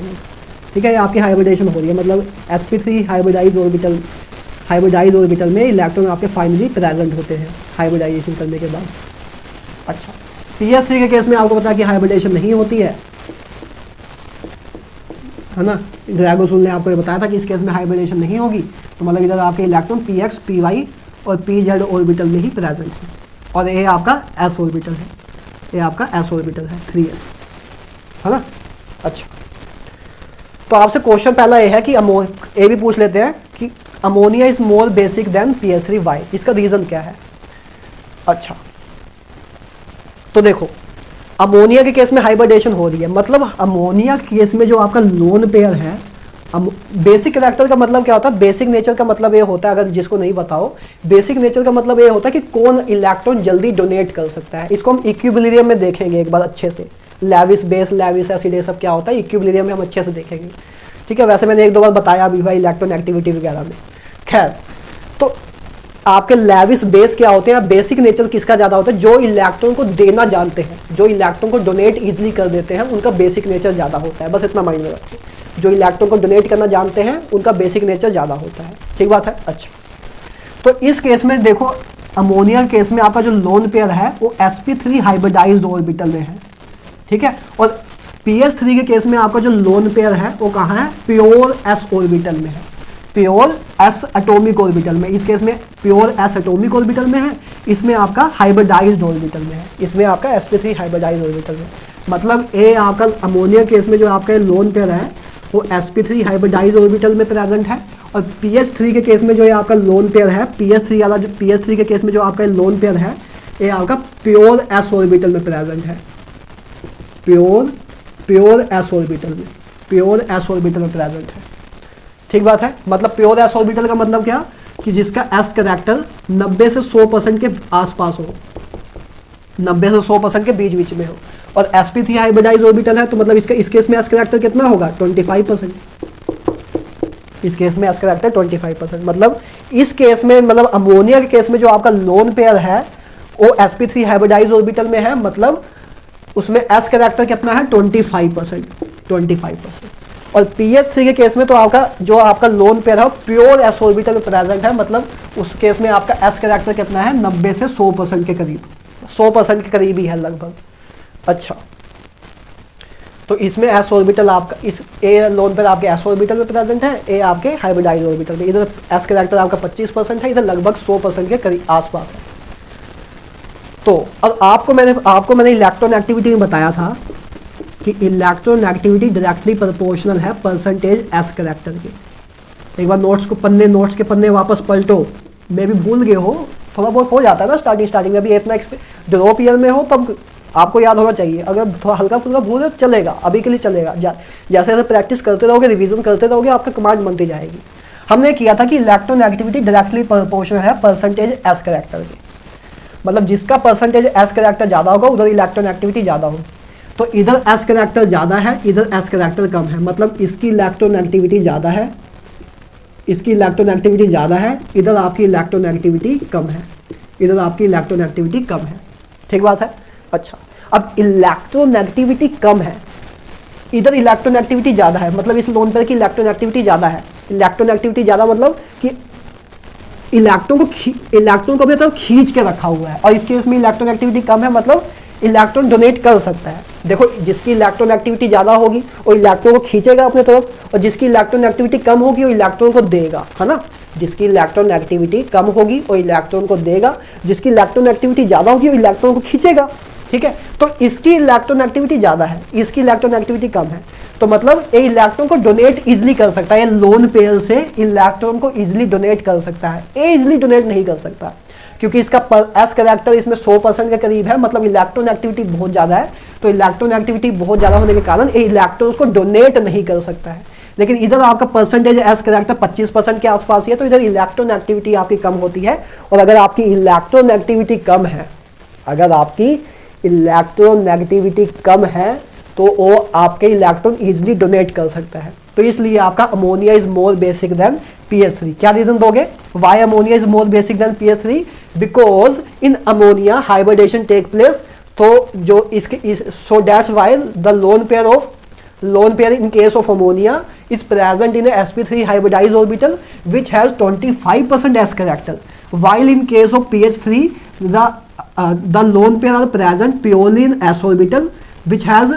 ठीक है, ये आपकी हाइब्रिडेशन हो रही है, मतलब sp3 hybridize orbital hybridize orbital में इलेक्ट्रॉन आपके फाइनली प्रेजेंट होते हैं हाइब्रिडाइजेशन करने के बाद। अच्छा, PS3 के केस में आपको पता है कि हाइब्रिडेशन नहीं होती है ना। ड्रैगोसुल ने आपको ये बताया था कि इस केस में हाइब्रिडेशन नहीं होगी, तो मतलब इधर आपके इलेक्ट्रॉन PX, PY और PZ ऑर्बिटल में ही प्रेजेंट है। और ये आपका S ऑर्बिटल है, ये आपका S ऑर्बिटल है 3S, है ना। अच्छा, तो आपसे क्वेश्चन पहला ये है कि ये भी पूछ लेते हैं कि ammonia is more basic than PS3 why, इसका रीजन क्या है। अच्छा, तो देखो अमोनिया के केस में हाइब्रिडेशन हो रही है, मतलब अमोनिया के केस में जो आपका लोन पेयर है, बेसिक कैरेक्टर का मतलब क्या होता है, बेसिक नेचर का मतलब ये होता है, अगर जिसको नहीं बताओ, बेसिक नेचर का मतलब ये होता है कि कौन इलेक्ट्रॉन जल्दी डोनेट कर सकता है। इसको हम इक्विलिब्रियम में देखेंगे एक बार अच्छे से, लेविस बेस, लेविस एसिड, ये सब क्या होता है इक्विलिब्रियम में हम अच्छे से देखेंगे, ठीक है। वैसे मैंने एक दो बार बताया भी भाई इलेक्ट्रॉन एक्टिविटी वगैरह में। खैर, तो आपके लेविस बेस क्या होते हैं, बेसिक नेचर किसका ज़्यादा होता है, जो इलेक्ट्रॉन को देना जानते हैं, जो इलेक्ट्रॉन को डोनेट इजीली कर देते हैं, उनका बेसिक नेचर ज़्यादा होता है। बस इतना माइंड में रखिए, जो इलेक्ट्रॉन को डोनेट करना जानते हैं उनका बेसिक नेचर ज़्यादा होता है, ठीक बात है। अच्छा, तो इस केस में देखो अमोनिया केस में आपका जो लोन पेयर है वो sp3 हाइब्रिडाइज्ड ऑर्बिटल में है, ठीक है। और PS3 के केस में आपका जो लोन पेयर है वो कहाँ है, प्योर s ऑर्बिटल में है, प्योर s एटॉमिक ऑर्बिटल में। इस केस में प्योर s एटॉमिक ऑर्बिटल में है, इसमें आपका हाइब्रिडाइज्ड ऑर्बिटल में है, इसमें आपका sp3 हाइब्रिडाइज्ड ऑर्बिटल में। मतलब ए आपका अमोनिया केस में जो आपका लोन पेयर है वो sp3 हाइब्रिडाइज्ड ऑर्बिटल में प्रेजेंट है, और PS3 के केस में जो ये आपका लोन पेयर है, PS3 वाला जो PS3 के केस में जो आपका लोन पेयर है ये आपका प्योर s ऑर्बिटल में प्रेजेंट है, प्योर s ऑर्बिटल में, प्योर s ऑर्बिटल में प्रेजेंट है, ठीक बात है। मतलब प्योर s ऑर्बिटल का मतलब क्या कि जिसका s कैरेक्टर 90 से 100% के आसपास हो, 90 से 100% के बीच में हो। और sp3 हाइब्रिडाइज ऑर्बिटल है तो मतलब इसका इस केस में s कैरेक्टर कितना होगा 25%, इस केस में s कैरेक्टर 25%। मतलब इस केस में, मतलब अमोनिया के केस में जो आपका लोन पेयर है वो sp3 हाइब्रिडाइज ऑर्बिटल में है, मतलब उसमें s कैरेक्टर कितना है 25%। और PS3 के केस में तो आपका जो आपका लोन पेयर है प्योर s ऑर्बिटल में प्रेजेंट है, मतलब उस केस में आपका s कैरेक्टर कितना है 90 से 100% के करीब, 100% के करीब ही है लगभग। अच्छा, तो इसमें s ऑर्बिटल आपका इस a लोन पेयर आपके s ऑर्बिटल में प्रेजेंट है, a आपके हाइब्रिडाइज ऑर्बिटल में। इधर s कैरेक्टर आपका 25% है, इधर लगभग 100% के करीब आसपास है। तो अब आपको मैंने इलेक्ट्रॉन एक्टिविटी में बताया था कि इलेक्ट्रॉन एक्टिविटी डायरेक्टली प्रोपोर्शनल है परसेंटेज s कैरेक्टर के। एक बार नोट्स के पन्ने वापस पलटो, मैं भी भूल गए हो, थोड़ा बहुत हो जाता है ना स्टार्टिंग में, अभी इतना ड्रॉप ईयर में हो तब आपको याद होना चाहिए। अगर थोड़ा हल्का फुल्का भूल है चलेगा, अभी के लिए चलेगा। जैसे जैसे प्रैक्टिस करते रहोगे, रिवीजन करते रहोगे, आपका कमांड बनती जाएगी। हमने किया था कि इलेक्ट्रॉन एक्टिविटी डायरेक्टली प्रोपोर्शनल है परसेंटेज s कैरेक्टर के, मतलब जिसका परसेंटेज s कैरेक्टर ज़्यादा होगा उधर इलेक्ट्रॉन एक्टिविटी ज़्यादा होगी। तो इधर s कैरेक्टर ज़्यादा है, इधर s कैरेक्टर कम है, मतलब इसकी इलेक्ट्रॉन एक्टिविटी ज़्यादा है, इसकी इलेक्ट्रॉन एक्टिविटी ज़्यादा है, इधर आपकी इलेक्ट्रॉन एक्टिविटी कम है, इधर आपकी इलेक्ट्रॉन एक्टिविटी कम है, ठीक बात है। अच्छा, अब इलेक्ट्रॉन एक्टिविटी कम है, इधर इलेक्ट्रॉन एक्टिविटी ज़्यादा है, मतलब इस लोन पेयर की इलेक्ट्रॉन एक्टिविटी ज़्यादा है। इलेक्ट्रॉन एक्टिविटी ज़्यादा मतलब कि इलेक्ट्रॉन को भी मतलब खींच के रखा हुआ है, और इस केस में इलेक्ट्रॉन एक्टिविटी कम है, मतलब इलेक्ट्रॉन डोनेट कर सकता है। देखो, जिसकी इलेक्ट्रॉन एक्टिविटी ज़्यादा होगी वो इलेक्ट्रॉन को खींचेगा अपने तरफ, और जिसकी इलेक्ट्रॉन एक्टिविटी कम होगी वो इलेक्ट्रॉन को देगा, है ना। जिसकी इलेक्ट्रॉन एक्टिविटी कम होगी वो इलेक्ट्रॉन को देगा, जिसकी इलेक्ट्रॉन एक्टिविटी ज़्यादा होगी वो इलेक्ट्रॉन को खींचेगा, ठीक है। तो इसकी इलेक्ट्रॉन एक्टिविटी ज़्यादा है, इसकी इलेक्ट्रॉन एक्टिविटी कम है, तो मतलब ये इलेक्ट्रॉन को डोनेट इजीली कर सकता है, ये लोन पेयर से इलेक्ट्रॉन को इजीली डोनेट कर सकता है। ये इजीली डोनेट नहीं कर सकता क्योंकि इसका s कैरेक्टर इसमें 100% के करीब है, मतलब इलेक्ट्रॉन एक्टिविटी बहुत ज़्यादा है। तो इलेक्ट्रॉन एक्टिविटी बहुत ज़्यादा होने के कारण ये इलेक्ट्रॉन्स को डोनेट नहीं कर सकता है। लेकिन इधर आपका परसेंटेज s कैरेक्टर 25% के आसपास ही है, तो इधर इलेक्ट्रॉन एक्टिविटी आपकी कम होती है। और अगर आपकी इलेक्ट्रॉन एक्टिविटी कम है, अगर आपकी इलेक्ट्रॉन नेगेटिविटी कम है तो वो आपके इलेक्ट्रॉन इजीली डोनेट कर सकता है। तो इसलिए आपका ammonia is more basic than PS3। क्या रीजन दोगे, why ammonia is more basic than PS3? Because in ammonia hybridization take place. तो जो इसके so that's why the lone pair of lone pair in case of ammonia is present in a sp3 hybridized orbital which has 25% s character, while in case of pH3 the lone pair are present purely in s orbital which has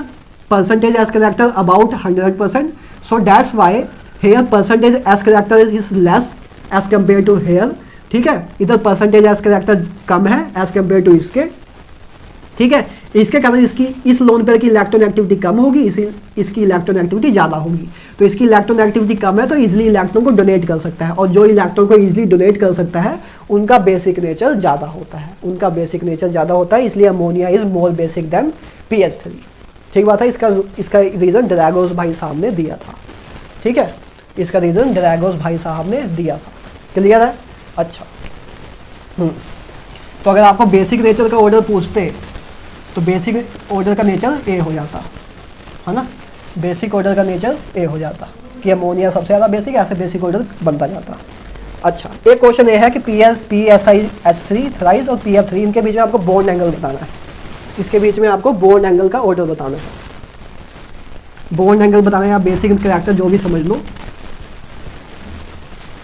percentage s character about 100%. So that's why here percentage s character is less as compared to here, ठीक है, इधर percentage S character कम है as compare to इसके, ठीक है। इसके कारण इसकी इस लोन पेयर की इलेक्ट्रॉन एक्टिविटी कम होगी, इसकी इलेक्ट्रॉन एक्टिविटी ज़्यादा होगी। तो इसकी इलेक्ट्रॉन एक्टिविटी कम है तो इजीली इलेक्ट्रॉन को डोनेट कर सकता है, और जो इलेक्ट्रॉन को इजीली डोनेट कर सकता है उनका बेसिक नेचर ज़्यादा होता है, उनका बेसिक नेचर ज़्यादा होता है, इसलिए ammonia is more basic than pH3। ठीक बात है। इसका रीज़न ड्रैगोस भाई साहब ने दिया था, ठीक है, इसका रीज़न ड्रैगोस भाई साहब ने दिया था। क्लियर है? अच्छा। तो अगर आपको बेसिक नेचर का ऑर्डर पूछते तो बेसिक ऑर्डर का नेचर ए हो जाता है ना, बेसिक ऑर्डर का नेचर ए हो जाता कि अमोनिया सबसे ज़्यादा बेसिक, ऐसे बेसिक ऑर्डर बनता जाता। अच्छा, एक क्वेश्चन ये है कि PSiH3 थ्राइस और PF3 इनके बीच में आपको बॉन्ड एंगल बताना है, इसके बीच में आपको बॉन्ड एंगल का ऑर्डर बताना है, बॉन्ड एंगल बताना है, आप बेसिक कैरेक्टर जो भी समझ लो।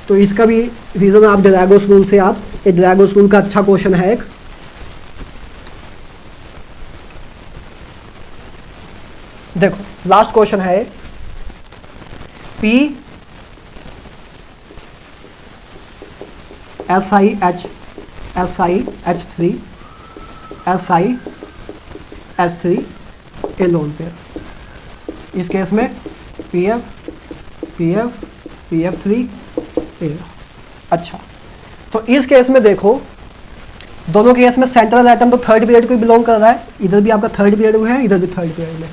तो इसका भी रीज़न आप ड्रैगोस रूल से आप, ये ड्रैगोस रूल का अच्छा क्वेश्चन है एक। देखो लास्ट क्वेश्चन है SiH3 ए लोन पेयर, इस केस में PF3 ए। अच्छा, तो इस केस में देखो दोनों केस में सेंट्रल एटम तो थर्ड पीरियड को बिलोंग कर रहा है, इधर भी आपका थर्ड पीरियड में है, इधर भी थर्ड पीरियड में है,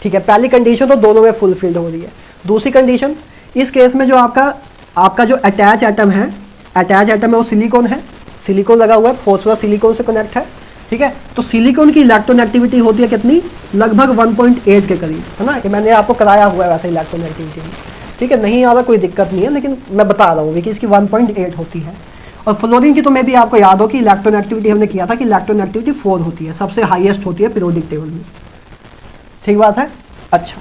ठीक है। पहली कंडीशन तो दोनों में फुलफिल्ड हो रही है। दूसरी कंडीशन, इस केस में जो आपका जो अटैच एटम है, अटैच एटम है वो सिलिकॉन है, सिलिकॉन लगा हुआ है, फॉस्फोरस सिलिकॉन से कनेक्ट है, ठीक है। तो सिलिकॉन की इलेक्ट्रॉन एक्टिविटी होती है कितनी, लगभग 1.8 के करीब, है ना। ये मैंने आपको कराया हुआ है वैसे इलेक्ट्रॉन एक्टिविटी में, ठीक है, नहीं आ रहा कोई दिक्कत नहीं है, लेकिन मैं बता रहा हूँ कि इसकी 1.8 होती है। और फ्लोरीन की तो मैं भी आपको याद हो कि इलेक्ट्रॉन एक्टिविटी हमने किया था कि इलेक्ट्रॉन एक्टिविटी 4 होती है, सबसे हाईएस्ट होती है पीरियोडिक टेबल में, ठीक बात है। अच्छा,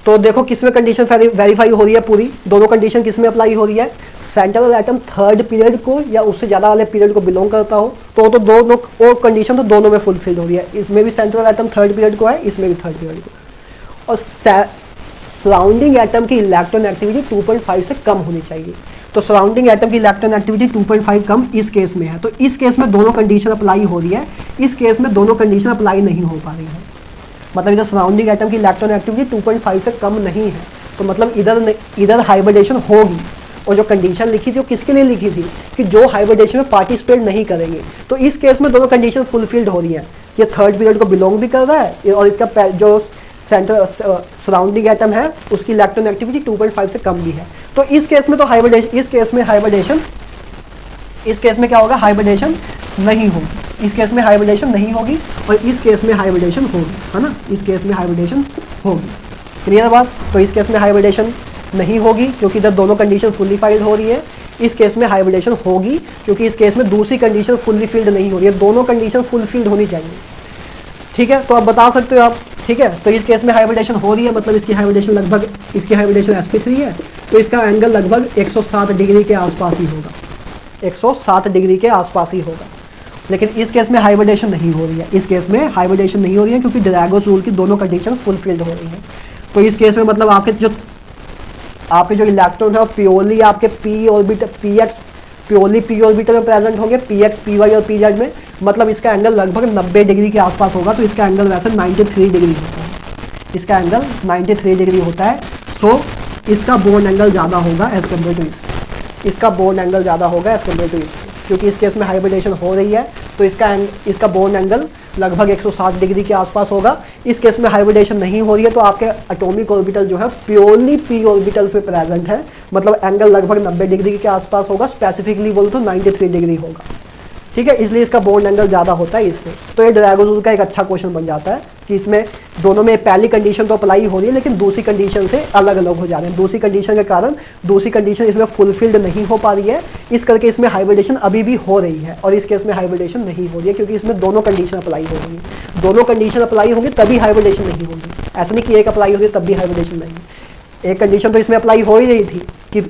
तो देखो किसमें कंडीशन वेरीफाई हो रही है पूरी, दोनों कंडीशन किसमें अप्लाई हो रही है, सेंट्रल एटम थर्ड पीरियड को या उससे ज़्यादा वाले पीरियड को बिलोंग करता हो तो दोनों और कंडीशन तो दोनों में फुलफिल हो रही है। इसमें भी सेंट्रल एटम थर्ड पीरियड को है, इसमें भी थर्ड पीरियड को। और सराउंडिंग एटम की इलेक्ट्रॉन एक्टिविटी 2.5 से कम होनी चाहिए। तो सराउंडिंग एटम की इलेक्ट्रॉन एक्टिविटी 2.5 कम इस केस में है, तो इस केस में दोनों कंडीशन अप्लाई हो रही है, इस केस में दोनों कंडीशन अप्लाई नहीं हो पा रही है। मतलब इधर सराउंडिंग एटम की इलेक्ट्रॉन एक्टिविटी 2.5 से कम नहीं है, तो मतलब इधर हाइब्रिडेशन होगी। और जो कंडीशन लिखी थी वो किसके लिए लिखी थी कि जो हाइब्रिडेशन में पार्टिसिपेट नहीं करेंगे। तो इस केस में दोनों कंडीशन फुलफिल्ड हो रही है, ये थर्ड पीरियड को बिलोंग भी कर रहा है और इसका जो सेंटर सराउंडिंग एटम है उसकी इलेक्ट्रॉन एक्टिविटी 2.5 से कम भी है। तो इस केस में तो हाइब्रिडेशन, इस केस में क्या होगा, हाइब्रिडेशन नहीं होगी, इस केस में हाइब्रिडेशन नहीं होगी और इस केस में हाइब्रिडेशन होगी, है ना, इस केस में हाइब्रिडेशन होगी। क्लियर बात। तो इस केस में हाइब्रिडेशन नहीं होगी क्योंकि इधर दोनों कंडीशन फुल्ली फाइल्ड हो रही है, इस केस में हाइब्रिडेशन होगी क्योंकि इस केस में दूसरी कंडीशन फुल्ली फिल्ड नहीं हो रही है, दोनों कंडीशन फुल फिल्ड होनी चाहिए, ठीक है। तो आप बता सकते हो आप, ठीक है। तो इस केस में हाइब्रिडेशन हो रही है, मतलब इसकी हाइब्रिडेशन लगभग, इसकी हाइब्रिडेशन sp3 है, तो इसका एंगल लगभग 107 डिग्री के आसपास ही होगा, 107 डिग्री के आसपास ही होगा। लेकिन इस केस में हाइब्रिडेशन नहीं हो रही है, इस केस में हाइब्रिडेशन नहीं हो रही है क्योंकि ड्रैगोस रूल की दोनों कंडीशन फुलफिल्ड हो रही है। तो इस केस में मतलब आपके जो इलेक्ट्रॉन है वो प्योरली आपके p orbital purely p orbital में प्रेजेंट होंगे, px, py और pz में, मतलब इसका एंगल लगभग 90 डिग्री के आसपास होगा। तो इसका एंगल वैसे 93 डिग्री होता है, इसका एंगल 93 डिग्री होता है। तो इसका बॉन्ड एंगल ज़्यादा होगा एज कम्पेयर टू इसका बॉन्ड एंगल ज़्यादा होगा एज कम्पेयर टू क्योंकि इस केस में हाइब्रिडेशन हो रही है तो इसका बॉन्ड एंगल लगभग 160 डिग्री के आसपास होगा। इस केस में हाइब्रिडेशन नहीं हो रही है तो आपके एटॉमिक ऑर्बिटल जो है प्योरली p ऑर्बिटल्स में प्रेजेंट है, मतलब एंगल लगभग 90 डिग्री के आसपास होगा, स्पेसिफिकली बोलो तो 93 डिग्री होगा, ठीक है। इसलिए इसका बॉन्ड एंगल ज़्यादा होता है इससे। तो ये ड्रैगोस रूल का एक अच्छा क्वेश्चन बन जाता है कि इसमें दोनों में पहली कंडीशन तो अप्लाई हो रही है लेकिन दूसरी कंडीशन से अलग अलग हो जा रहे हैं। दूसरी कंडीशन के कारण दूसरी कंडीशन इसमें फुलफिल्ड नहीं हो पा रही है, इस करके इसमें हाइब्रिडेशन अभी भी हो रही है, और इस केस में हाइब्रिडेशन नहीं हो रही है क्योंकि इसमें दोनों कंडीशन अप्लाई हो रही है। दोनों कंडीशन अप्लाई होंगी तभी हाइब्रिडेशन नहीं होगी, ऐसा नहीं कि एक अप्लाई हो रही है तब भी हाइब्रिडेशन नहीं। एक कंडीशन तो इसमें अप्लाई हो ही रही थी कि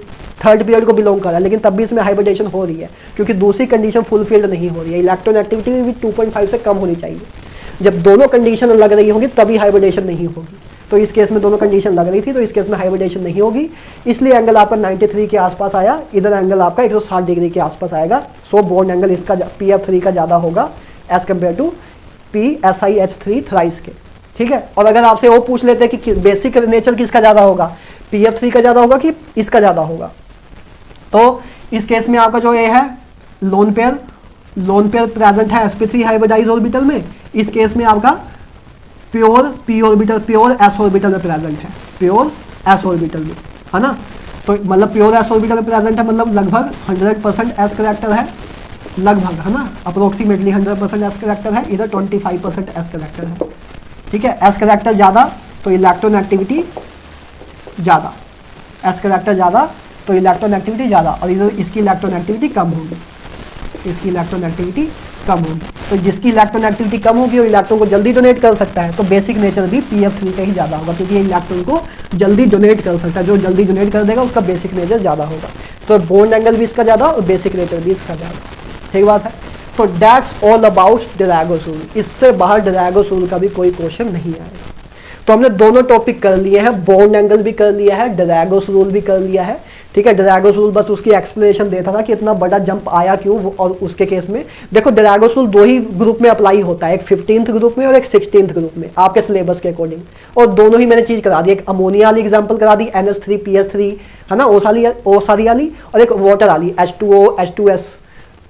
थर्ड पीरियड को बिलोंग कर रहा है, लेकिन तब भी इसमें हाइब्रिडेशन हो रही है क्योंकि दूसरी कंडीशन फुलफिल्ड नहीं हो रही है। इलेक्ट्रोनेगेटिविटी भी 2.5 से कम होनी चाहिए। जब दोनों कंडीशन लग रही होगी तभी हाइब्रिडेशन नहीं होगी। तो इस केस में दोनों कंडीशन लग रही थी, तो इस केस में हाइब्रिडेशन नहीं होगी, इसलिए एंगल आपका 93 के आसपास आया, इधर एंगल आपका 160 डिग्री के आसपास आएगा। सो बॉन्ड एंगल इसका PF3 का ज़्यादा होगा as compare to PSIH3 thrice के। ठीक है, और अगर आपसे वो पूछ लेते हैं कि बेसिक नेचर किसका ज़्यादा होगा, PF3 का ज़्यादा होगा कि इसका ज़्यादा होगा, तो इस केस में आपका जो ये है लोन पेयर प्रेजेंट है sp3 हाइब्रिडाइज ऑर्बिटल में। इस केस में आपका pure p orbital, pure s orbital में प्रेजेंट है, प्योर s ऑर्बिटल में, है ना। तो मतलब प्योर s ऑर्बिटल में प्रेजेंट है, मतलब लगभग 100% s करेक्टर है, लगभग, है ना, अप्रोक्सीमेटली 100% s करेक्टर है। इधर 25% s करेक्टर है। ठीक है, s करेक्टर ज़्यादा तो इलेक्ट्रोनेगेटिविटी ज़्यादा, s करेक्टर ज़्यादा तो इलेक्ट्रोनेगेटिविटी ज़्यादा, और इधर इसकी इलेक्ट्रोनेगेटिविटी कम होगी, इसकी इलेक्ट्रोनेगेटिविटी कम होगी। तो जिसकी इलेक्ट्रोनेगेटिविटी कम होगी वो इलेक्ट्रॉन को जल्दी डोनेट कर सकता है, तो बेसिक नेचर भी PF3 का ही ज़्यादा होगा क्योंकि ये इलेक्ट्रॉन को जल्दी डोनेट कर सकता है। जो जल्दी डोनेट कर देगा उसका बेसिक नेचर ज़्यादा होगा। तो बॉन्ड एंगल भी इसका ज़्यादा और बेसिक नेचर भी इसका ज़्यादा। ठीक बात है। तो दैट्स ऑल अबाउट डिरैगोस रूल। इससे बाहर डिरैगोस रूल का भी कोई क्वेश्चन नहीं आएगा। तो हमने दोनों टॉपिक कर लिए हैं, बॉन्ड एंगल भी कर लिया है, डिरैगोस रूल भी कर लिया है। ठीक है, डिरैगोस रूल बस उसकी एक्सप्लेनेशन देता था कि इतना बड़ा जंप आया क्यों, और उसके केस में देखो डिरैगोस रूल दो ही ग्रुप में अप्लाई होता है, एक 15th ग्रुप में और एक 16th ग्रुप में आपके सिलेबस के अकॉर्डिंग, और दोनों ही मैंने चीज़ करा दी। एक अमोनिया वाली एग्जाम्पल करा दी, NH3PS3, है ना, ओसारी वाली, और एक वाटर वाली H2O H2S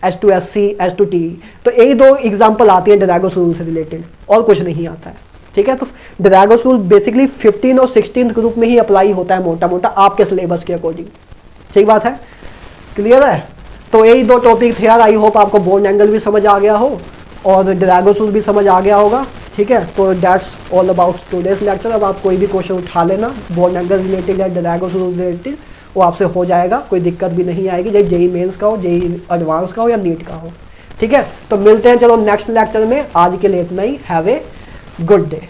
H2SC H2T। तो यही दो एग्जाम्पल आती है डिरैगोस रूल से रिलेटेड, और कुछ नहीं आता है। ठीक है, तो डिरैगोस रूल बेसिकली 15 और 16th ग्रुप में ही अप्लाई होता है मोटा मोटा आपके सिलेबस के अकॉर्डिंग। ठीक बात है, क्लियर है। तो यही दो टॉपिक थे यार, आई होप आपको बॉन्ड एंगल भी समझ आ गया हो और डिरैगोस रूल भी समझ आ गया होगा। ठीक है, तो that's all about today's lecture. अब आप कोई भी क्वेश्चन उठा लेना बॉन्ड एंगल रिलेटेड या डिरैगोस रूल रिलेटेड, वो आपसे हो जाएगा, कोई दिक्कत भी नहीं आएगी, चाहे जेई मेंस का हो, जेई एडवांस का हो या नीट का हो। ठीक है, तो मिलते हैं चलो नेक्स्ट लेक्चर में। आज के लिए इतना ही। Have a good day.